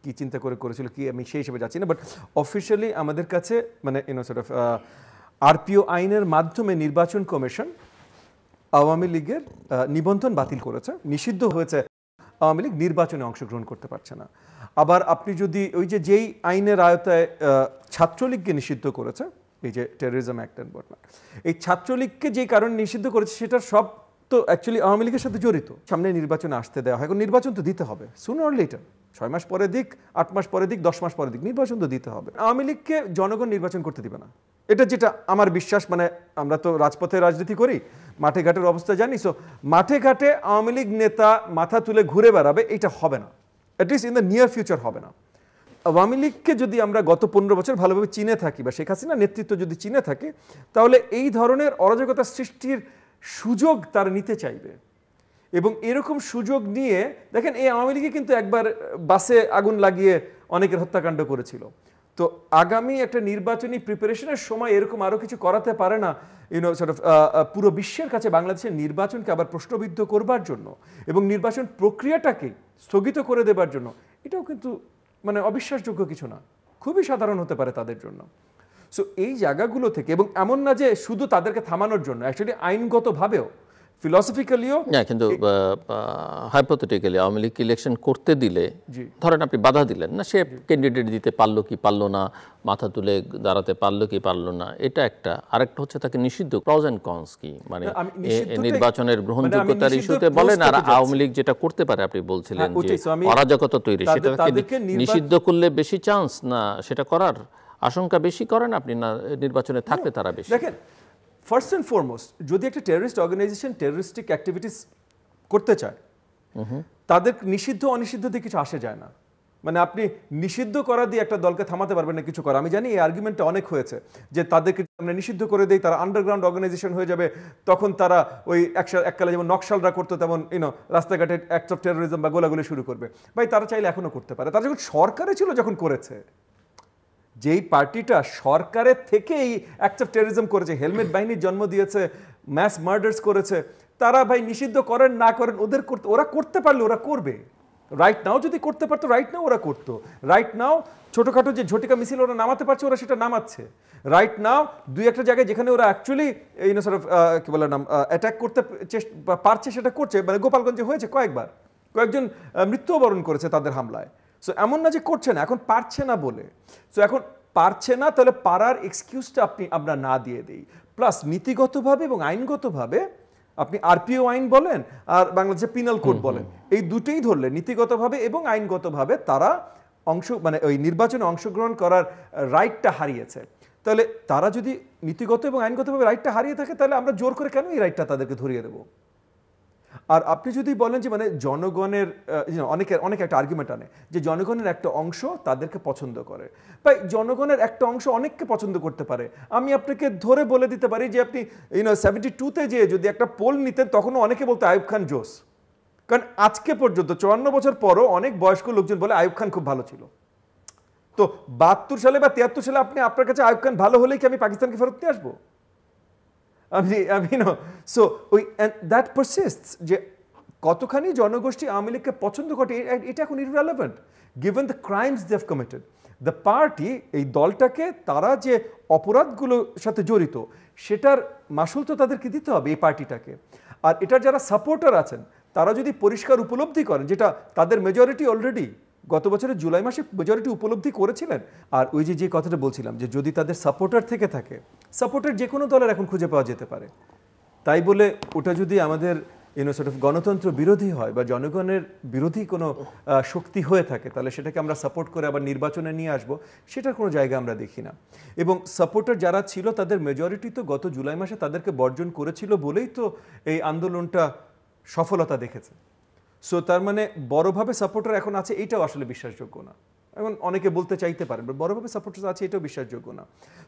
কি চিন্তা করে করেছিল কি আমি সেই হিসেবে যাচ্ছি না, বাট অফিসিয়ালি আমাদের কাছে মানে সর্ট অফ আরপিও আইনের মাধ্যমে নির্বাচন কমিশন আওয়ামী লীগের নিবন্ধন বাতিল করেছে, নিষিদ্ধ হয়েছে, আওয়ামী লীগ নির্বাচনে অংশগ্রহণ করতে পারছে না। আবার আপনি যদি ওই যে যেই আইনের আয়তায় ছাত্রলীগকে নিষিদ্ধ করেছে, এই যে টেররিজম অ্যাক্ট অ্যান্ড বটনা, এই ছাত্রলীগকে যেই কারণে নিষিদ্ধ করেছে সেটার সব তো অ্যাকচুয়ালি আওয়ামী লীগের সাথে জড়িত। সামনে নির্বাচনে আসতে দেওয়া হয়, এখন নির্বাচন তো দিতে হবে সুনার অর লেটার, 6 মাস পরে দিক, 8 মাস পরে দিক, 10 মাস পরে দিক, নির্বাচন তো দিতে হবে। আওয়ামী লীগকে জনগণ নির্বাচন করতে দিবে না, এটা যেটা আমার বিশ্বাস। মানে আমরা তো রাজপথে রাজনীতি করি, মাঠে ঘাটের অবস্থা জানি। সো মাঠে ঘাটে আওয়ামী লীগ নেতা মাথা তুলে ঘুরে বেড়াবে, এটা হবে না, at least in the near future হবে না। আওয়ামী লীগকে যদি আমরা গত 15 বছর ভালোভাবে চিনে থাকি বা শেখ হাসিনার নেতৃত্ব যদি চিনে থাকি, তাহলে এই ধরনের অরাজকতা সৃষ্টির সুযোগ তারা নিতে চাইবে। এবং এরকম সুযোগ নিয়ে দেখেন, এই আওয়ামী লীগে কিন্তু একবার বাসে আগুন লাগিয়ে অনেকের হত্যাকাণ্ড করেছিল। তো আগামী একটা নির্বাচনী প্রিপারেশনের সময় এরকম আরো কিছু করাতে পারে না, পুরো বিশ্বের কাছে বাংলাদেশের নির্বাচনকে আবার প্রশ্নবিদ্ধ করবার জন্য এবং নির্বাচন প্রক্রিয়াটাকে স্থগিত করে দেবার জন্য। এটাও কিন্তু মানে অবিশ্বাসযোগ্য কিছু না, খুবই সাধারণ হতে পারে তাদের জন্য। সো এই জায়গাগুলো থেকে, এবং এমন না যে শুধু তাদেরকে থামানোর জন্য, অ্যাকচুয়ালি আইনগতভাবেও ফিলসফিক্যালিও না, কিন্তু হাইপোথেটিক্যালি আওয়ামী লীগ ইলেকশন করতে দিলে, ধরেন আপনি বাধা দিলেন না, সে ক্যান্ডিডেট দিতে পারলো কি পারলো না, মাথা তুলে দাঁড়াতে পারলো কি পারলো না, এটা একটা। আরেকটা হচ্ছে তাকে নিষিদ্ধ, প্রজ এন্ড কনস কি, মানে নির্বাচনের গ্রহণযোগ্যতার ইস্যুতে বলেন। আর আওয়ামী লীগ যেটা করতে পারে, আপনি বলছিলেন যে অরাজকতা তৈরি, সেটাকে নিষিদ্ধ করলে বেশি চান্স না সেটা করার আশঙ্কা বেশি করেন আপনি, না নির্বাচনে থাকলে তারা বেশি? দেখেন, ফার্স্ট অ্যান্ড ফরমোস্ট যদি একটা টেররিস্ট অর্গানাইজেশন টেররিস্টিক অ্যাক্টিভিটিস করতে চায়, তাদের নিষিদ্ধ অনিষিদ্ধ দিয়ে কিছু আসে যায় না। মানে আপনি নিষিদ্ধ করা দিয়ে একটা দলকে থামাতে পারবেন না কিছু করা। আমি জানি এই আর্গুমেন্টটা অনেক হয়েছে যে তাদেরকে আমরা নিষিদ্ধ করে দিই, তারা আন্ডারগ্রাউন্ড অর্গানাইজেশন হয়ে যাবে, তখন তারা ওই এককালে যেমন নকশালরা করতো তেমন রাস্তাঘাটে অ্যাক্টস অফ টেরোরিজম বা গোলাগুলি শুরু করবে। ভাই, তারা চাইলে এখনো করতে পারে। তারা যখন সরকারে ছিল, যখন করেছে, যেই পার্টিটা সরকারের থেকে এই অ্যাক্ট অফ টেররিজম করেছে, হেলমেট বাহিনীর জন্ম দিয়েছে, ম্যাস মার্ডার্স করেছে, তারা ভাই নিষিদ্ধ করেন না করেন, ওরা করতে পারলে ওরা করবে। রাইট নাও যদি করতে পারতো, রাইট নাও ওরা করতো। রাইট নাও ছোটখাটো যে ঝটিকা মিছিল ওরা নামাতে পারছে, ওরা সেটা নামাচ্ছে। রাইট নাও দুই একটা জায়গায় যেখানে ওরা অ্যাকচুয়ালি কি বলে নাম অ্যাটাক করতে পারছে, সেটা করছে। মানে গোপালগঞ্জে হয়েছে কয়েকজন মৃত্যুবরণ করেছে তাদের হামলায়। সো এমন না যে করছে না, এখন পারছে না বলে। সো এখন পারছে না, তাহলে পারার এক্সকিউজটা আমরা না দিয়ে দিই। প্লাস নীতিগতভাবে এবং আইনগতভাবে আপনি আরপিও আইন বলেন আর বাংলাদেশে পিনাল কোড বলেন, এই দুটোই ধরলে নীতিগতভাবে এবং আইনগতভাবে তারা মানে ওই নির্বাচনে অংশগ্রহণ করার রাইটটা হারিয়েছে। তাহলে তারা যদি নীতিগত এবং আইনগতভাবে রাইটটা হারিয়ে থাকে, তাহলে আমরা জোর করে কেন এই রাইটটা তাদেরকে ধরিয়ে দেবো? আর আপনি যদি বলেন যে মানে জনগণের অনেক একটা আর্গুমেন্ট আনে যে জনগণের একটা অংশ তাদেরকে পছন্দ করে। ভাই, জনগণের একটা অংশ অনেককে পছন্দ করতে পারে। আমি আপনাকে ধরে বলে দিতে পারি যে আপনি 72-তে যে যদি একটা পোল নিতেন, তখনও অনেকে বলতো আইয়ুব খান জোস। কারণ আজকে পর্যন্ত 54 বছর পরও অনেক বয়স্ক লোকজন বলে আইয়ুব খান খুব ভালো ছিল। তো 72 সালে বা 73 সালে আপনি আপনার কাছে আইয়ুব খান ভালো হলেই কি আমি পাকিস্তানকে ফেরত নিয়ে আসবো? সো ওই দ্যাট পারসিস্টস যে কতখানি জনগোষ্ঠী আওয়ামী লীগকে পছন্দ করে, এটা এখন irrelevant given the crimes they have committed. The party, এই দলটাকে তারা যে অপরাধগুলোর সাথে জড়িত, সেটার মাসুল তো তাদেরকে দিতে হবে এই পার্টিটাকে। আর এটার যারা সাপোর্টার আছেন, তারা যদি পরিষ্কার উপলব্ধি করেন, যেটা তাদের মেজরিটি অলরেডি গত বছরের জুলাই মাসে মেজরিটি উপলব্ধি করেছিলেন। আর ওই যে কথাটা বলছিলাম যে যদি তাদের সাপোর্টার থেকে থাকে, সাপোর্টার যে কোনো দলের এখন খুঁজে পাওয়া যেতে পারে। তাই বলে ওটা যদি আমাদের গণতন্ত্র বিরোধী হয় বা জনগণের বিরোধী কোনো শক্তি হয়ে থাকে, তাহলে সেটাকে আমরা সাপোর্ট করে আবার নির্বাচনে নিয়ে আসবো, সেটার কোনো জায়গা আমরা দেখি না। এবং সাপোর্টার যারা ছিল, তাদের মেজরিটি তো গত জুলাই মাসে তাদেরকে বর্জন করেছিল বলেই তো এই আন্দোলনটা সফলতা দেখেছে। সো তার মানে বড়ভাবে সাপোর্টার এখন আছে, এইটাও আসলে বিশ্বাসযোগ্য না। এখন অনেকে বলতে চাইতে পারেন বড়ভাবে সাপোর্টার আছে, এটাও বিশ্বাসযোগ্য না।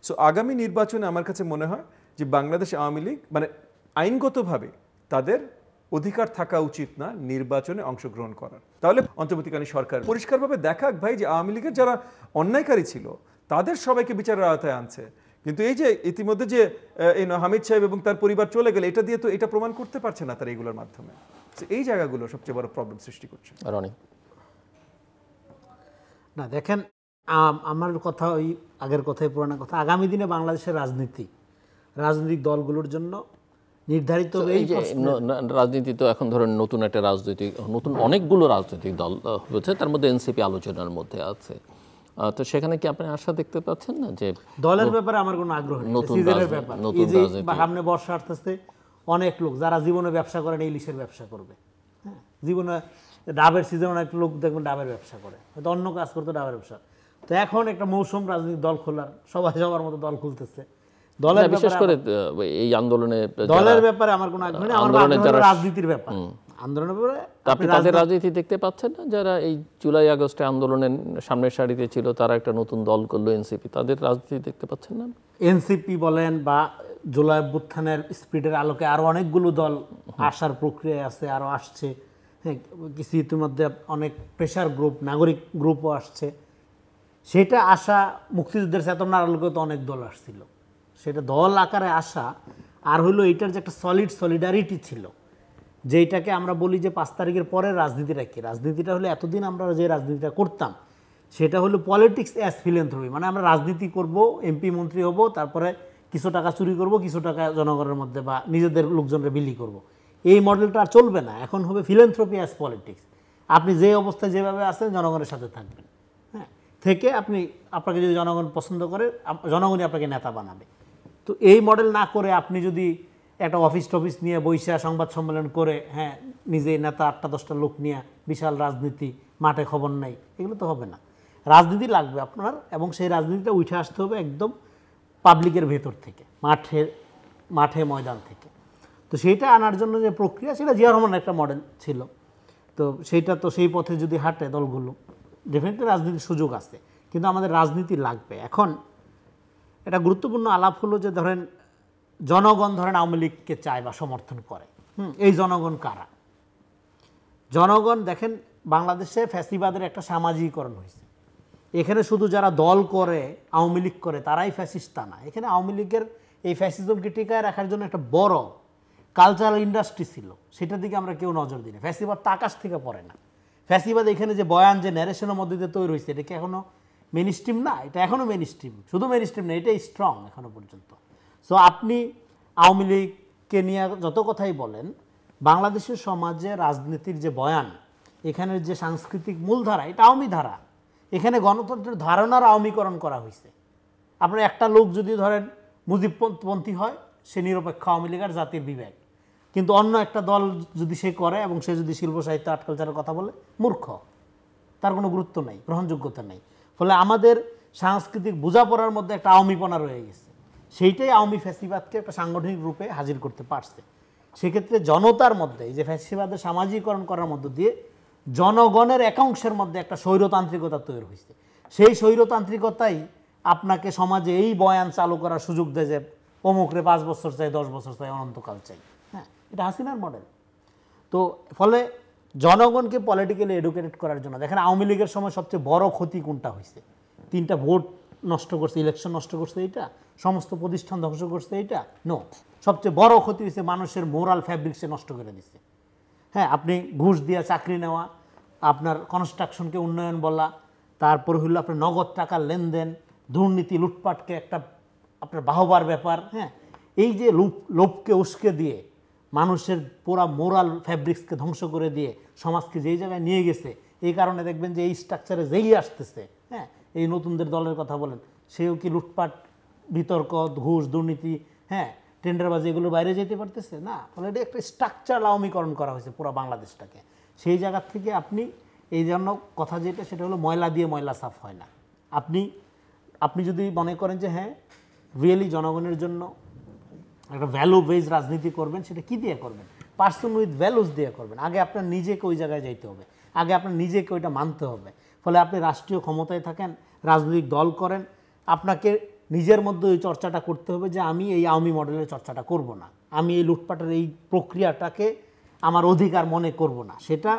সো আগামী নির্বাচনে আমার কাছে মনে হয় যে বাংলাদেশ আওয়ামী লীগ মানে আইনগতভাবে তাদের অধিকার থাকা উচিত না নির্বাচনে অংশগ্রহণ করার। তাহলে অন্তর্বর্তীকালীন সরকার পরিষ্কারভাবে দেখাক ভাই যে আওয়ামী লীগের যারা অন্যায়কারী ছিল তাদের সবাইকে বিচারের আওতায় আনছে। কিন্তু এই যে ইতিমধ্যে যে হামিদ সাহেব এবং তার পরিবার চলে গেলে, এটা দিয়ে তো এটা প্রমাণ করতে পারছে না তারা এইগুলোর মাধ্যমে। এই জায়গাগুলো সবচেয়ে বড় প্রবলেম সৃষ্টি করছে। না দেখেন, আমার কথা ওই আগের কথাই পুরানো কথা। আগামী দিনে বাংলাদেশের রাজনৈতিক দলগুলোর জন্য নির্ধারিত হবে এই রাজনীতি তো এখন ধরেন নতুন একটা রাজনৈতিক নতুন অনেকগুলো রাজনৈতিক দল হচ্ছে, তার মধ্যে এনসিপি আলোচনার মধ্যে আছে। তো সেখানে কি আপনি আশা দেখতে পাচ্ছেন না যে দলের ব্যাপারে আমার কোনো আগ্রহ নেই, সিজনের ব্যাপার এই যে সামনে বর্ষা আসতেছে, অনেক লোক যারা জীবনে ব্যবসা করেন ইলিশের ব্যবসা করবে, হ্যাঁ জীবনে ডাবের সিজনে অনেক লোক দেখবেন ডাবের ব্যবসা করে, হয়তো অন্য কাজ করতে ডাবের ব্যবসা। তো এখন একটা মৌসুম রাজনৈতিক দল খোলার, সবাই সবার মতো দল খুলতেছে। দলের বিশেষ করে এই আন্দোলনে দলের ব্যাপারে আমার কোনো আগ্রহ নেই, আমার রাজনীতির ব্যাপার। আন্দোলনের ব্যাপারে আপনি তাদের রাজনীতি দেখতে পাচ্ছেন না? যারা এই জুলাই আগস্টে আন্দোলনের সামনের সারিতে ছিল, তারা একটা নতুন দল করলো এনসিপি, তাদের রাজনীতি দেখতে পাচ্ছেন না? এনসিপি বলেন বা জুলাই অভ্যুত্থানের স্পিডের আলোকে আরো অনেকগুলো দল আসার প্রক্রিয়ায় আছে, আরো আসছে। হ্যাঁ, কিছু ইতিমধ্যে অনেক প্রেশার গ্রুপ, নাগরিক গ্রুপও আসছে। সেটা আসা, মুক্তিযুদ্ধের চেতনার আলোকে তো অনেক দল আসছিল, সেটা দল আকারে আসা। আর হলো এইটার যে একটা সলিডারিটি ছিল, যেটাকে আমরা বলি যে 5 তারিখের পরের রাজনীতিটা কি, রাজনীতিটা হলো এতদিন আমরা যে রাজনীতিটা করতাম সেটা হলো পলিটিক্স অ্যাজ ফিলান্থ্রপি, মানে আমরা রাজনীতি করব, এমপি মন্ত্রী হব, তারপরে কিছু টাকা চুরি করব, কিছু টাকা জনগণের মধ্যে বা নিজেদের লোকজনকে বিলি করব। এই মডেলটা আর চলবে না, এখন হবে ফিলান্থ্রপি অ্যাজ পলিটিক্স। আপনি যে অবস্থায় যেভাবে আছেন জনগণের সাথে থাকবেন, হ্যাঁ, থেকে আপনাকে যদি জনগণ পছন্দ করে, জনগণই আপনাকে নেতা বানাবে। তো এই মডেল না করে আপনি যদি একটা অফিস টফিস নিয়ে বৈশা সংবাদ সম্মেলন করে, হ্যাঁ, নিজে নেতা 8-10টা লোক নিয়ে বিশাল রাজনীতি, মাঠে খবর নাই, এগুলো তো হবে না। রাজনীতি লাগবে আপনার, এবং সেই রাজনীতিটা উঠে আসতে হবে একদম পাবলিকের ভেতর থেকে, মাঠে ময়দান থেকে। তো সেইটা আনার জন্য যে প্রক্রিয়া, সেটা জিয়া রহমানের একটা মডেল ছিল। তো সেইটা তো সেই পথে যদি হাঁটে দলগুলো, ডেফিনেটলি রাজনীতির সুযোগ আছে, কিন্তু আমাদের রাজনীতি লাগবে। এখন এটা গুরুত্বপূর্ণ আলাপ হলো যে ধরেন জনগণ ধরেন আওয়ামী লীগকে চায় বা সমর্থন করে, এই জনগণ কারা? জনগণ দেখেন বাংলাদেশে ফ্যাসিবাদের একটা সামাজিকরণ হয়েছে। এখানে শুধু যারা দল করে, আওয়ামী লীগ করে, তারাই ফ্যাসিস্ট তা না। এখানে আওয়ামী লীগের এই ফ্যাসিজমকে টিকায় রাখার জন্য একটা বড় কালচারাল ইন্ডাস্ট্রি ছিল, সেটার দিকে আমরা কেউ নজর দিই না। ফ্যাসিবাদ তো আকাশ থেকে পড়ে না। ফ্যাসিবাদ এখানে যে বয়ান, যে ন্যারেশনের মধ্যে দিয়ে তৈরি হয়েছে, এটা কি এখনো মেইন স্ট্রিম না? এটা এখনো মেইন স্ট্রিম, শুধু মেইন স্ট্রিম না, এটাই স্ট্রং এখনো পর্যন্ত। সো আপনি আওয়ামী লীগকে নিয়ে যত কথাই বলেন, বাংলাদেশের সমাজে রাজনীতির যে বয়ান, এখানের যে সাংস্কৃতিক মূলধারা, এটা আওয়ামী ধারা। এখানে গণতন্ত্রের ধারণার আওয়ামীকরণ করা হয়েছে। আপনার একটা লোক যদি ধরেন মুজিবপন্থী হয়, সে নিরপেক্ষ আওয়ামী লীগ আর জাতির বিবেক। কিন্তু অন্য একটা দল যদি সে করে, এবং সে যদি শিল্প সাহিত্য আর্ট কালচারের কথা বলে, মূর্খ, তার কোনো গুরুত্ব নেই, গ্রহণযোগ্যতা নেই। ফলে আমাদের সাংস্কৃতিক বোঝাপড়ার মধ্যে একটা আওয়ামীপনা রয়ে গেছে। সেইটাই আওয়ামী ফ্যাসিবাদকে একটা সাংগঠনিক রূপে হাজির করতে পারছে। সেক্ষেত্রে জনতার মধ্যে এই যে ফ্যাসিবাদের সামাজিকরণ করার মধ্য দিয়ে জনগণের একাংশের মধ্যে একটা স্বৈরতান্ত্রিকতা তৈরি হয়েছে। সেই স্বৈরতান্ত্রিকতাই আপনাকে সমাজে এই বয়ান চালু করার সুযোগ দেয় যে অমুকরে 5 বছর চাই, 10 বছর চাই, অনন্তকাল চাই। হ্যাঁ, এটা হাসিনার মডেল। তো ফলে জনগণকে পলিটিক্যালি এডুকেটেড করার জন্য দেখেন আওয়ামী লীগের সময় সবচেয়ে বড় ক্ষতি কোনটা হয়েছে? 3টা ভোট নষ্ট করছে, ইলেকশন নষ্ট করছে এইটা, সমস্ত প্রতিষ্ঠান ধ্বংস করছে এইটা? নো, সবচেয়ে বড় ক্ষতি হয়েছে মানুষের মোরাল ফ্যাব্রিক্সে নষ্ট করে দিচ্ছে। হ্যাঁ, আপনি ঘুষ দিয়ে চাকরি নেওয়া, আপনার কনস্ট্রাকশনকে উন্নয়ন বলা, তারপর হইল আপনার নগদ টাকার লেনদেন, দুর্নীতি, লুটপাটকে একটা আপনার বাহবার ব্যাপার। হ্যাঁ, এই যে লোভকে উস্কে দিয়ে মানুষের পুরা মোরাল ফ্যাব্রিক্সকে ধ্বংস করে দিয়ে সমাজকে যেই জায়গায় নিয়ে গেছে, এই কারণে দেখবেন যে এই স্ট্রাকচারে যেই আসতেছে, হ্যাঁ, এই নতুনদের দলের কথা বলেন, সেও কি লুটপাট, বিতর্ক, ঘুষ, দুর্নীতি, হ্যাঁ, টেন্ডারবাজি, এগুলো বাইরে যেতে পারতেছে না। ফলে এটা একটা স্ট্রাকচার আওয়ামীকরণ করা হয়েছে পুরো বাংলাদেশটাকে। সেই জায়গা থেকে আপনি এই জন্য কথা যেটা, সেটা হলো ময়লা দিয়ে ময়লা সাফ হয় না। আপনি যদি মনে করেন যে হ্যাঁ রিয়েলি জনগণের জন্য একটা ভ্যালু বেজ রাজনীতি করবেন, সেটা কি দিয়ে করবেন? পার্সন উইথ ভ্যালুস দিয়ে করবেন। আগে আপনার নিজেকে ওই জায়গায় যাইতে হবে, আগে আপনার নিজেকে ওইটা মানতে হবে। ফলে আপনি রাষ্ট্রীয় ক্ষমতায় থাকেন, রাজনৈতিক দল করেন, আপনাকে নিজের মধ্যে ওই চর্চাটা করতে হবে যে আমি এই আওয়ামী মডেলের চর্চাটা করব না, আমি এই লুটপাটের এই প্রক্রিয়াটাকে আমার অধিকার মনে করব না। সেটা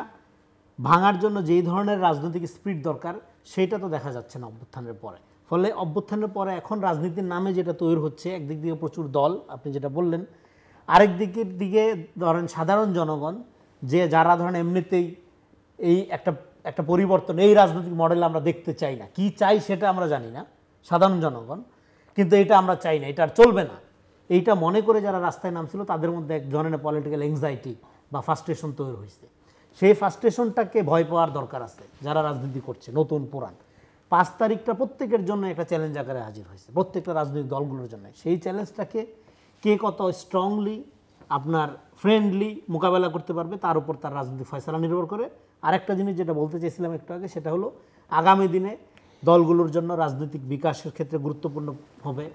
ভাঙার জন্য যেই ধরনের রাজনৈতিক স্পিরিট দরকার, সেটা তো দেখা যাচ্ছে না অভ্যুত্থানের পরে। ফলে অভ্যুত্থানের পরে এখন রাজনীতির নামে যেটা তৈরি হচ্ছে, একদিক দিয়ে প্রচুর দল, আপনি যেটা বললেন, আরেক দিকের দিকে ধরেন সাধারণ জনগণ, যে যারা ধরেন এমনিতেই এই একটা পরিবর্তন, এই রাজনৈতিক মডেল আমরা দেখতে চাই না, কি চাই সেটা আমরা জানি না সাধারণ জনগণ, কিন্তু এটা আমরা চাই না, এটা আর চলবে না, এইটা মনে করে যারা রাস্তায় নামছিল তাদের মধ্যে এক ধরনের পলিটিক্যাল এংজাইটি বা ফ্রাস্ট্রেশন তৈরি হয়েছে। সেই ফ্রাস্ট্রেশনটাকে ভয় পাওয়ার দরকার আছে যারা রাজনীতি করছে, নতুন পুরান। 5 তারিখটা প্রত্যেকের জন্য একটা চ্যালেঞ্জ আকারে হাজির হয়েছে, প্রত্যেকটা রাজনৈতিক দলগুলোর জন্য। সেই চ্যালেঞ্জটাকে কে কত স্ট্রংলি আপনার ফ্রেন্ডলি মোকাবেলা করতে পারবে তার উপর তার রাজনৈতিক ফয়সালা নির্ভর করে। আরেকটা জিনিস যেটা বলতে চাইছিলাম একটু আগে, সেটা হলো আগামী দিনে দলগুলোর জন্য রাজনৈতিক বিকাশের ক্ষেত্রে গুরুত্বপূর্ণ হবে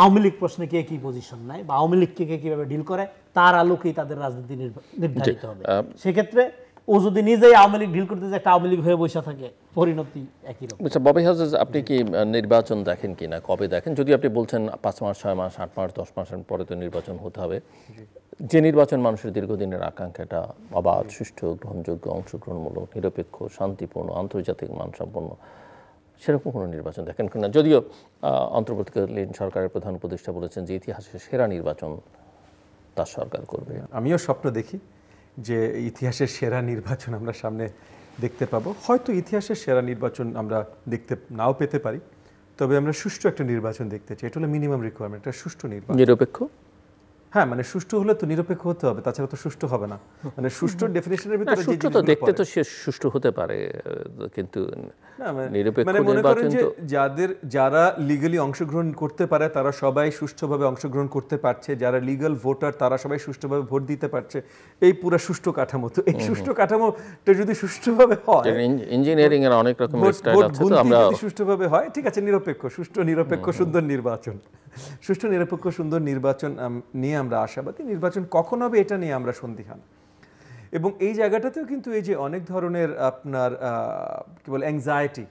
আওয়ামী লীগ প্রশ্নে কে কী পজিশন নেয় বা আওয়ামী লীগকে কে কীভাবে ডিল করে, তার আলোকেই তাদের রাজনীতি নির্ধারিত হবে। সেক্ষেত্রে ও যদি নিজেই আওয়ামী লীগ ডিল করতে যায়, একটা আওয়ামী লীগ হয়ে বসে থাকে, পরিণতি একই রকম। আচ্ছা ববি হাজেজ, আপনি কি নির্বাচন দেখেন কি না, কবে দেখেন? যদি আপনি বলছেন 5 মাস, 6 মাস, 8 মাস, 10 মাসের পরে তো নির্বাচন হতে হবে, যে নির্বাচন মানুষের দীর্ঘদিনের আকাঙ্ক্ষাটা অবাধ, সুষ্ঠু, গ্রহণযোগ্য, অংশগ্রহণমূলক, নিরপেক্ষ, শান্তিপূর্ণ, আন্তর্জাতিক মানসম্পন্ন, সেরকম কোনো নির্বাচন দেখেন কিনা? যদিও অন্তর্বর্তীকালীন সরকারের প্রধান উপদেষ্টা বলেছেন যে ইতিহাসের সেরা নির্বাচন তার সরকার করবে। আমিও স্বপ্ন দেখি যে ইতিহাসের সেরা নির্বাচন আমরা সামনে দেখতে পাবো। হয়তো ইতিহাসের সেরা নির্বাচন আমরা দেখতে নাও পেতে পারি, তবে আমরা সুষ্ঠু একটা নির্বাচন দেখতে চাই। এটা হলো মিনিমাম রিকোয়ারমেন্ট, একটা সুষ্ঠু নির্বাচন। নিরপেক্ষ, হ্যাঁ, মানে সুষ্ঠু হলে তো নিরপেক্ষ হতে হবে, তাছাড়া তো সুষ্ঠু হবে না। মানে সুষ্ঠু ডেফিনিশনের ভিতরে সুষ্ঠু তো দেখতে তো সে সুষ্ঠু হতে পারে, কিন্তু নিরপেক্ষ মানে মনে করেন নির্বাচন যে তো যারা লিগালি অংশগ্রহণ করতে পারে তারা সবাই সুষ্ঠুভাবে অংশগ্রহণ করতে পারছে, যারা লিগাল ভোটার তারা সবাই সুষ্ঠুভাবে ভোট দিতে পারছে, এই পুরো সুষ্ঠু কাঠামো। তো এই সুষ্ঠু কাঠামোটা যদি সুষ্ঠুভাবে হয়, ইঞ্জিনিয়ারিং এর অনেক রকম স্টাইল আছে, তো আমরা যদি সুষ্ঠুভাবে হয়, ঠিক আছে, নিরপেক্ষ, সুষ্ঠু, নিরপেক্ষ, সুন্দর নির্বাচন, সুষ্ঠু, নিরপেক্ষ, সুন্দর নির্বাচন নিয়ে আমরা আশাবাদী। নির্বাচন কখন হবে এটা নিয়ে আমরা সন্দিহান। এবং এই জায়গাটাতেও কিন্তু এই যে অনেক ধরনের আপনার কি বলে অ্যাংজাইটি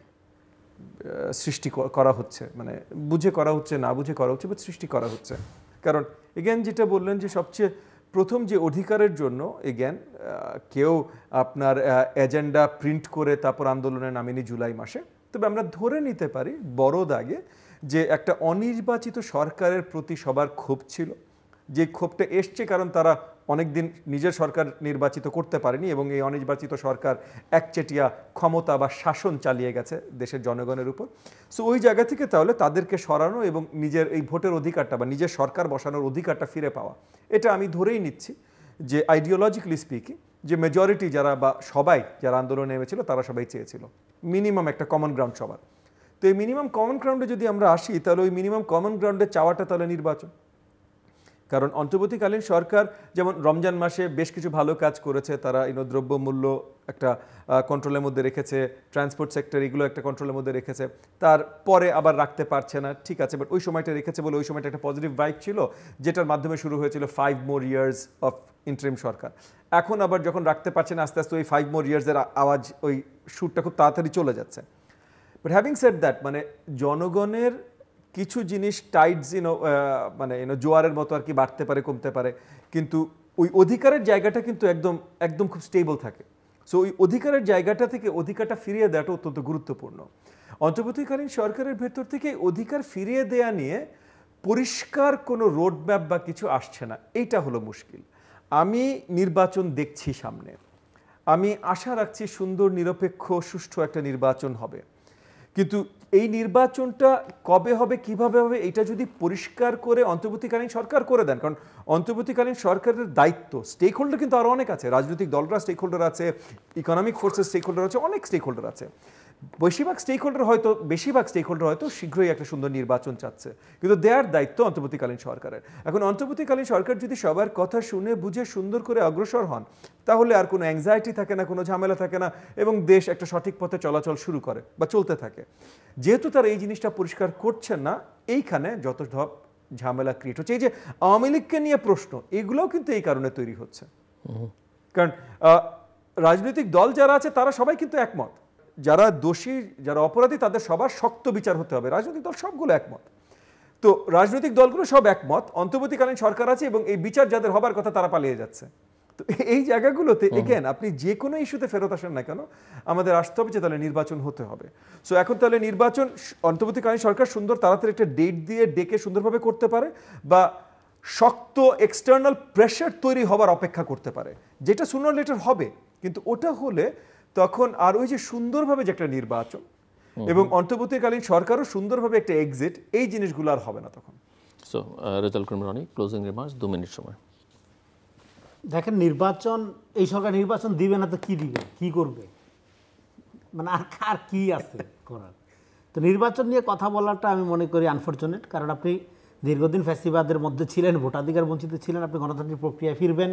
সৃষ্টি করা হচ্ছে, মানে বুঝে করা হচ্ছে, না বুঝে করা হচ্ছে, বাট সৃষ্টি করা হচ্ছে। কারণ এগেন যেটা বললেন যে সবচেয়ে প্রথম যে অধিকারের জন্য এগেন কেউ আপনার এজেন্ডা প্রিন্ট করে তারপর আন্দোলনে নামেনি জুলাই মাসে। তবে আমরা ধরে নিতে পারি বড় দাগে যে একটা অনির্বাচিত সরকারের প্রতি সবার ক্ষোভ ছিল, যে ক্ষোভটা এসছে কারণ তারা অনেকদিন নিজের সরকার নির্বাচিত করতে পারেনি এবং এই অনির্বাচিত সরকার একচেটিয়া ক্ষমতা বা শাসন চালিয়ে গেছে দেশের জনগণের উপর। সো ওই জায়গা থেকে তাহলে তাদেরকে সরানো এবং নিজের এই ভোটের অধিকারটা বা নিজের সরকার বসানোর অধিকারটা ফিরে পাওয়া, এটা আমি ধরেই নিচ্ছি যে আইডিওলজিক্যালি স্পিকিং যে মেজরিটি যারা বা সবাই যারা আন্দোলনে নেমেছিল তারা সবাই চেয়েছিল মিনিমাম একটা কমন গ্রাউন্ড সবার। তো এই মিনিমাম কমন গ্রাউন্ডে যদি আমরা আসি, তাহলে ওই মিনিমাম কমন গ্রাউন্ডে চাওয়াটা তাহলে নির্বাচন। কারণ অন্তর্বর্তীকালীন সরকার যেমন রমজান মাসে বেশ কিছু ভালো কাজ করেছে, তারা দ্রব্যমূল্য একটা কন্ট্রোলের মধ্যে রেখেছে, ট্রান্সপোর্ট সেক্টর এগুলো একটা কন্ট্রোলের মধ্যে রেখেছে, তারপরে আবার রাখতে পারছে না, ঠিক আছে, বাট ওই সময়টা রেখেছে বলে ওই সময়টা একটা পজিটিভ ভাইব ছিল, যেটার মাধ্যমে শুরু হয়েছিল 5 more years অফ ইন্টারিম সরকার। এখন আবার যখন রাখতে পারছে না, আস্তে আস্তে ওই 5 more years-এর আওয়াজ, ওই সুরটা খুব তাড়াতাড়ি চলে যাচ্ছে। বাট হ্যাভিং সেড দ্যাট, মানে জনগণের কিছু জিনিস টাইডস মানে জোয়ারের মতো আর কি বাড়তে পারে, কমতে পারে, কিন্তু ওই অধিকারের জায়গাটা কিন্তু একদম খুব স্টেবল থাকে। সো ওই অধিকারের জায়গাটা থেকে অধিকারটা ফিরিয়ে দেওয়াটা অত্যন্ত গুরুত্বপূর্ণ। অন্তর্বর্তীকালীন সরকারের ভেতর থেকে অধিকার ফিরিয়ে দেয়া নিয়ে পরিষ্কার কোনো রোডম্যাপ বা কিছু আসছে না, এইটা হলো মুশকিল। আমি নির্বাচন দেখছি সামনে, আমি আশা রাখছি সুন্দর, নিরপেক্ষ, সুষ্ঠু একটা নির্বাচন হবে, কিন্তু এই নির্বাচনটা কবে হবে, কিভাবে হবে, এটা যদি পরিষ্কার করে অন্তর্বর্তীকালীন সরকার করে দেন, কারণ অন্তর্বর্তীকালীন সরকারের দায়িত্ব, স্টেক হোল্ডার কিন্তু আরও অনেক আছে, রাজনৈতিক দলরা স্টেক হোল্ডার আছে, ইকোনমিক ফোর্সের স্টেক হোল্ডার আছে, অনেক স্টেক হোল্ডার আছে। বেশিরভাগ স্টেক হোল্ডার হয়তো শীঘ্রই একটা সুন্দর নির্বাচন চাচ্ছে, কিন্তু দেয়ার দায়িত্ব অন্তর্বর্তীকালীন সরকারের। এখন অন্তর্বর্তীকালীন সরকার যদি সবার কথা শুনে বুঝে সুন্দর করে অগ্রসর হন, তাহলে আর কোনো অ্যাংজাইটি থাকে না, কোনো ঝামেলা থাকে না, এবং দেশ একটা সঠিক পথে চলাচল শুরু করে বা চলতে থাকে। যেহেতু তারা এই জিনিসটা পরিষ্কার করছেন না, এইখানে যত সব ঝামেলা ক্রিয়েট হচ্ছে। এই যে আওয়ামী লীগকে নিয়ে প্রশ্ন, এগুলোও কিন্তু এই কারণে তৈরি হচ্ছে। কারণ রাজনৈতিক দল যারা আছে তারা সবাই কিন্তু একমত, যারা দোষী, যারা অপরাধী, তাদের সবার শক্ত বিচার হতে হবে। রাজনৈতিক দল সবগুলো একমত। তো রাজনৈতিক দলগুলো সব একমত, অন্তর্বর্তীকালীন সরকার আছে এবং এই বিচার যাদের হবার কথা তারা পালিয়ে যাচ্ছে। তো এই জায়গাগুলোতে এগেন আপনি যে কোনো ইস্যুতে ফেরত আসেন না কেন, আমাদের আসতে হবে যে তাহলে নির্বাচন হতে হবে। সো এখন তাহলে নির্বাচন অন্তর্বর্তীকালীন সরকার সুন্দর তাড়াতাড়ি একটা ডেট দিয়ে ডেকে সুন্দরভাবে করতে পারে, বা শক্ত এক্সটার্নাল প্রেশার তৈরি হবার অপেক্ষা করতে পারে, যেটা সুনার লেটার হবে। কিন্তু ওটা হলে তখন আর ওই যে সুন্দরভাবে যে একটা নির্বাচন এবং অন্তর্বর্তীকালীন সরকারও সুন্দরভাবে একটা এক্সিট, এই জিনিসগুলো আর হবে না তখন। সো রেজাল্ট কর্মী ক্লোজিং রিমার্কস 2 মিনিট সময়। দেখেন, নির্বাচন, এই সরকার নির্বাচন দিবে না তো কি দিবে, কি করবে, মানে আর কি আছে করার? তো নির্বাচন নিয়ে কথা বলাটা আমি মনে করি আনফরচুনেট, কারণ আপনি দীর্ঘদিন ফ্যাসিবাদের মধ্যে ছিলেন, ভোটাধিকার বঞ্চিত ছিলেন, আপনি গণতান্ত্রিক প্রক্রিয়ায় ফিরবেন।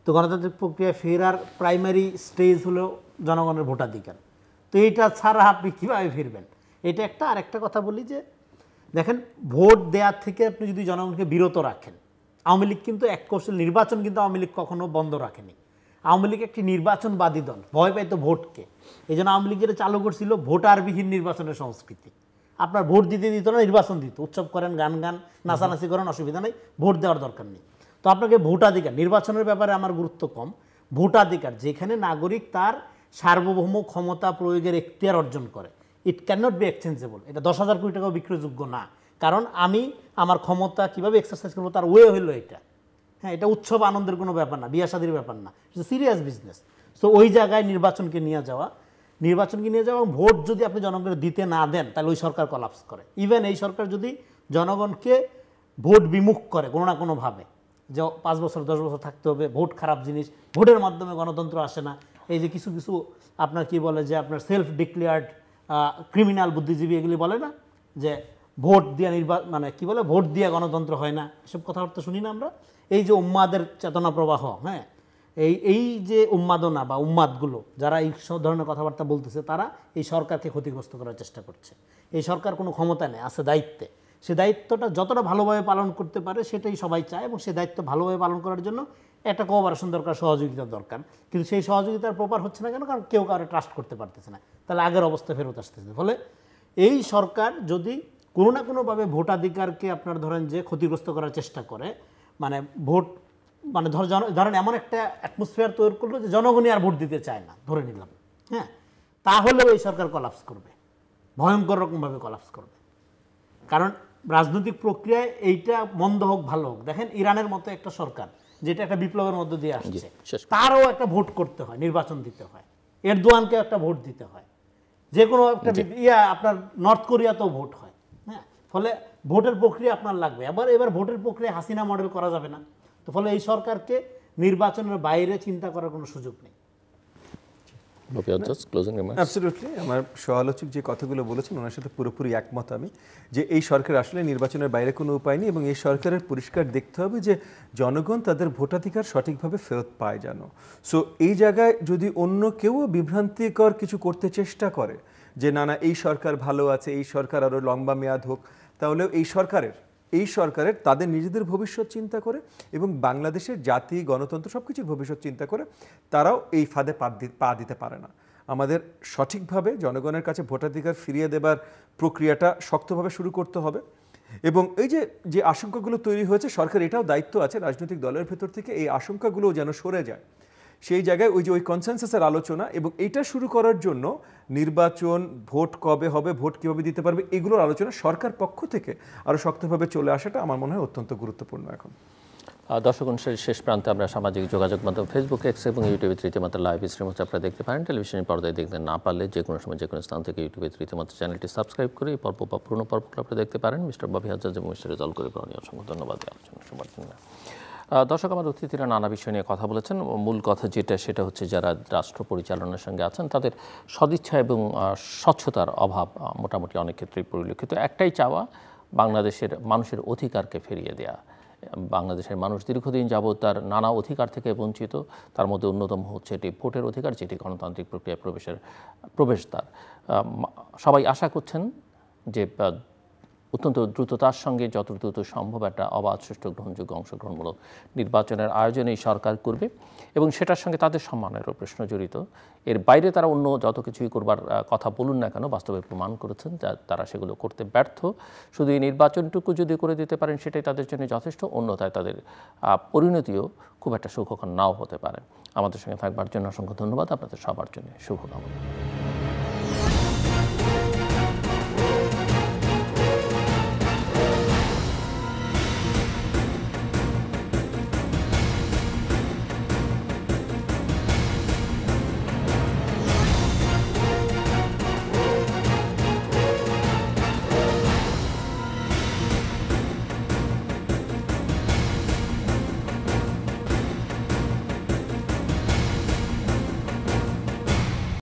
তো গণতান্ত্রিক প্রক্রিয়ায় ফেরার প্রাইমারি স্টেজ হলো জনগণের ভোটাধিকার। তো এইটা ছাড়া আপনি কীভাবে ফিরবেন? এটা একটা। আর একটা কথা বলি যে দেখেন, ভোট দেওয়ার থেকে আপনি যদি জনগণকে বিরত রাখেন, আওয়ামী লীগ কিন্তু এক কৌশল, নির্বাচন কিন্তু আওয়ামী লীগ কখনো বন্ধ রাখেনি। আওয়ামী লীগ একটি নির্বাচনবাদী দল, ভয় পাইতো ভোটকে। এই জন্য আওয়ামী লীগের চালু করছিল ভোটারবিহীন নির্বাচনের সংস্কৃতি। আপনার ভোট দিতে দিত না, নির্বাচন দিত। উৎসব করেন, গান নাচানাচি করেন, অসুবিধা নেই, ভোট দেওয়ার দরকার নেই। তো আপনাকে ভোটাধিকার, নির্বাচনের ব্যাপারে আমার গুরুত্ব কম, ভোটাধিকার যেখানে নাগরিক তার সার্বভৌম ক্ষমতা প্রয়োগের এখতিয়ার অর্জন করে, ইট ক্যান নট বি এক্সচেঞ্জেবল। এটা 10,000 কোটি টাকাও বিক্রয়যোগ্য না, কারণ আমি আমার ক্ষমতা কীভাবে এক্সারসাইজ করবো তার ওয়ে হলো এটা। হ্যাঁ, এটা উৎসব আনন্দের কোনো ব্যাপার না, বিয়া শাদির ব্যাপার না, এটা সিরিয়াস বিজনেস। সো ওই জায়গায় নির্বাচনকে নিয়ে যাওয়া এবং ভোট যদি আপনি জনগণকে দিতে না দেন, তাহলে ওই সরকার কলাপস করে। ইভেন এই সরকার যদি জনগণকে ভোট বিমুখ করে কোনো না কোনোভাবে, যে 5 বছর 10 বছর থাকতে হবে, ভোট খারাপ জিনিস, ভোটের মাধ্যমে গণতন্ত্র আসে না, এই যে কিছু কিছু আপনার কি বলে যে আপনার সেলফ ডিক্লেয়ার্ড ক্রিমিনাল বুদ্ধিজীবী এগুলি বলে না যে ভোট দিয়ে মানে কি বলে, ভোট দিয়ে গণতন্ত্র হয় না, এসব কথাবার্তা শুনি না আমরা। এই যে উম্মাদের চেতনা প্রবাহ, হ্যাঁ, এই যে উন্মাদনা বা উন্মাদগুলো যারা এই সব ধরনের কথাবার্তা বলতেছে, তারা এই সরকারকে ক্ষতিগ্রস্ত করার চেষ্টা করছে। এই সরকার কোনো ক্ষমতা নেই, আছে দায়িত্বে। সে দায়িত্বটা যতটা ভালোভাবে পালন করতে পারে সেটাই সবাই চায়, এবং সেই দায়িত্ব ভালোভাবে পালন করার জন্য একটা কোঅপারেশন দরকার, সহযোগিতার দরকার। কিন্তু সেই সহযোগিতার প্রপার হচ্ছে না কেন? কারণ কেউ কারো ট্রাস্ট করতে পারতেছে না, তাহলে আগের অবস্থা ফেরত আসতেছে। ফলে এই সরকার যদি কোনো না কোনোভাবে ভোটাধিকারকে আপনার ধরেন যে ক্ষতিগ্রস্ত করার চেষ্টা করে, মানে ভোট মানে ধরেন এমন একটা অ্যাটমসফিয়ার তৈরি করলো যে জনগণই আর ভোট দিতে চায় না, ধরে নিলাম, হ্যাঁ, তাহলেও এই সরকার কলাপস করবে, ভয়ঙ্কর রকমভাবে কলাপস করবে। কারণ রাজনৈতিক প্রক্রিয়ায় এইটা মন্দ হোক ভালো হোক, দেখেন ইরানের মতো একটা সরকার যেটা একটা বিপ্লবের মধ্য দিয়ে আসছে, তারও একটা ভোট করতে হয়, নির্বাচন দিতে হয়, এরদোয়ানকে একটা ভোট দিতে হয়, যে কোনো একটা আপনার নর্থ কোরিয়াতেও ভোট হয়, হ্যাঁ। ফলে ভোটের প্রক্রিয়া আপনার লাগবে। এবার ভোটের প্রক্রিয়া হাসিনা মডেল করা যাবে না। তো ফলে এই সরকারকে নির্বাচনের বাইরে চিন্তা করার কোনো সুযোগ নেই। অ্যাবসলিউটলি, আমার সহালোচক যে কথাগুলো বলেছেন ওনার সাথে পুরোপুরি একমত আমি, যে এই সরকার আসলে নির্বাচনের বাইরে কোনো উপায় নেই, এবং এই সরকারের পরিষ্কার দেখতে হবে যে জনগণ তাদের ভোটাধিকার সঠিকভাবে ফেরত পায় যেন। সো এই জায়গায় যদি অন্য কেউ বিভ্রান্তিকর কিছু করতে চেষ্টা করে যে না না এই সরকার ভালো আছে, এই সরকার আরও লম্বা মেয়াদ হোক, তাহলেও এই সরকারের তাদের নিজেদের ভবিষ্যৎ চিন্তা করে এবং বাংলাদেশের জাতি, গণতন্ত্র সব কিছুর ভবিষ্যৎ চিন্তা করে তারাও এই ফাঁদে পা দিতে পারে না। আমাদের সঠিকভাবে জনগণের কাছে ভোটাধিকার ফিরিয়ে দেবার প্রক্রিয়াটা শক্তভাবে শুরু করতে হবে। এবং এই যে আশঙ্কাগুলো তৈরি হয়েছে, সরকার এটাও দায়িত্ব আছে রাজনৈতিক দলের ভেতর থেকে এই আশঙ্কাগুলো যেন সরে যায়, সেই জায়গায় ওই কনসেনসাসের আলোচনা এবং এটা শুরু করার জন্য নির্বাচন, ভোট কবে হবে, ভোট কীভাবে দিতে পারবে, এগুলোর আলোচনা সরকার পক্ষ থেকে আরও শক্তভাবে চলে আসাটা আমার মনে হয় অত্যন্ত গুরুত্বপূর্ণ এখন। দর্শক অনুষ্ঠানের শেষ প্রান্তে আমরা সামাজিক যোগাযোগ মাধ্যম ফেসবুক, এক্স এবং ইউটিউবে তৃতীয়মাত্রা লাইভ স্ট্রিম হচ্ছে আপনারা দেখতে পারেন। টেলিভিশনের পর্দায় দেখতে না পারলে যে কোনো সময় যে কোনো স্থান থেকে ইউটিউবে তৃতীয়মাত্রা চ্যানেলটি সাবস্ক্রাইব করে এই পর্ব বা পুরনো পর্বগুলো আপনারা দেখতে পারেন। মিস্টার ববি হাজ্জাজ এবং মিস্টার রেজাল্ট করিম অসংখ্য ধন্যবাদ আলোচনা শোনার জন্য। দর্শক, আমার অতিথিরা নানা বিষয় নিয়ে কথা বলেছেন। মূল কথা সেটা হচ্ছে যারা রাষ্ট্র পরিচালনার সঙ্গে আছেন তাদের সদিচ্ছা এবং স্বচ্ছতার অভাব মোটামুটি অনেক ক্ষেত্রেই পরিলক্ষিত। একটাই চাওয়া, বাংলাদেশের মানুষের অধিকারকে ফিরিয়ে দেয়া। বাংলাদেশের মানুষ দীর্ঘদিন যাবৎ তার নানা অধিকার থেকে বঞ্চিত, তার মধ্যে অন্যতম হচ্ছে এটি ভোটের অধিকার, যেটি গণতান্ত্রিক প্রক্রিয়ায় প্রবেশদ্বার। সবাই আশা করছেন যে অত্যন্ত দ্রুততার সঙ্গে যত দ্রুত সম্ভব একটা অবাধ, সুষ্ঠু, গ্রহণযোগ্য, অংশগ্রহণমূলক নির্বাচনের আয়োজন এই সরকার করবে এবং সেটার সঙ্গে তাদের সম্মানেরও প্রশ্ন জড়িত। এর বাইরে তারা অন্য যত কিছুই করবার কথা বলুন না কেন, বাস্তবে প্রমাণ করেছেন তারা সেগুলো করতে ব্যর্থ। শুধু এই নির্বাচনটুকু যদি করে দিতে পারেন সেটাই তাদের জন্য যথেষ্ট, অন্যথায় তাদের পরিণতিও খুব একটা সুখকর নাও হতে পারে। আমাদের সঙ্গে থাকবার জন্য অসংখ্য ধন্যবাদ। আপনাদের সবার জন্য শুভকামনা।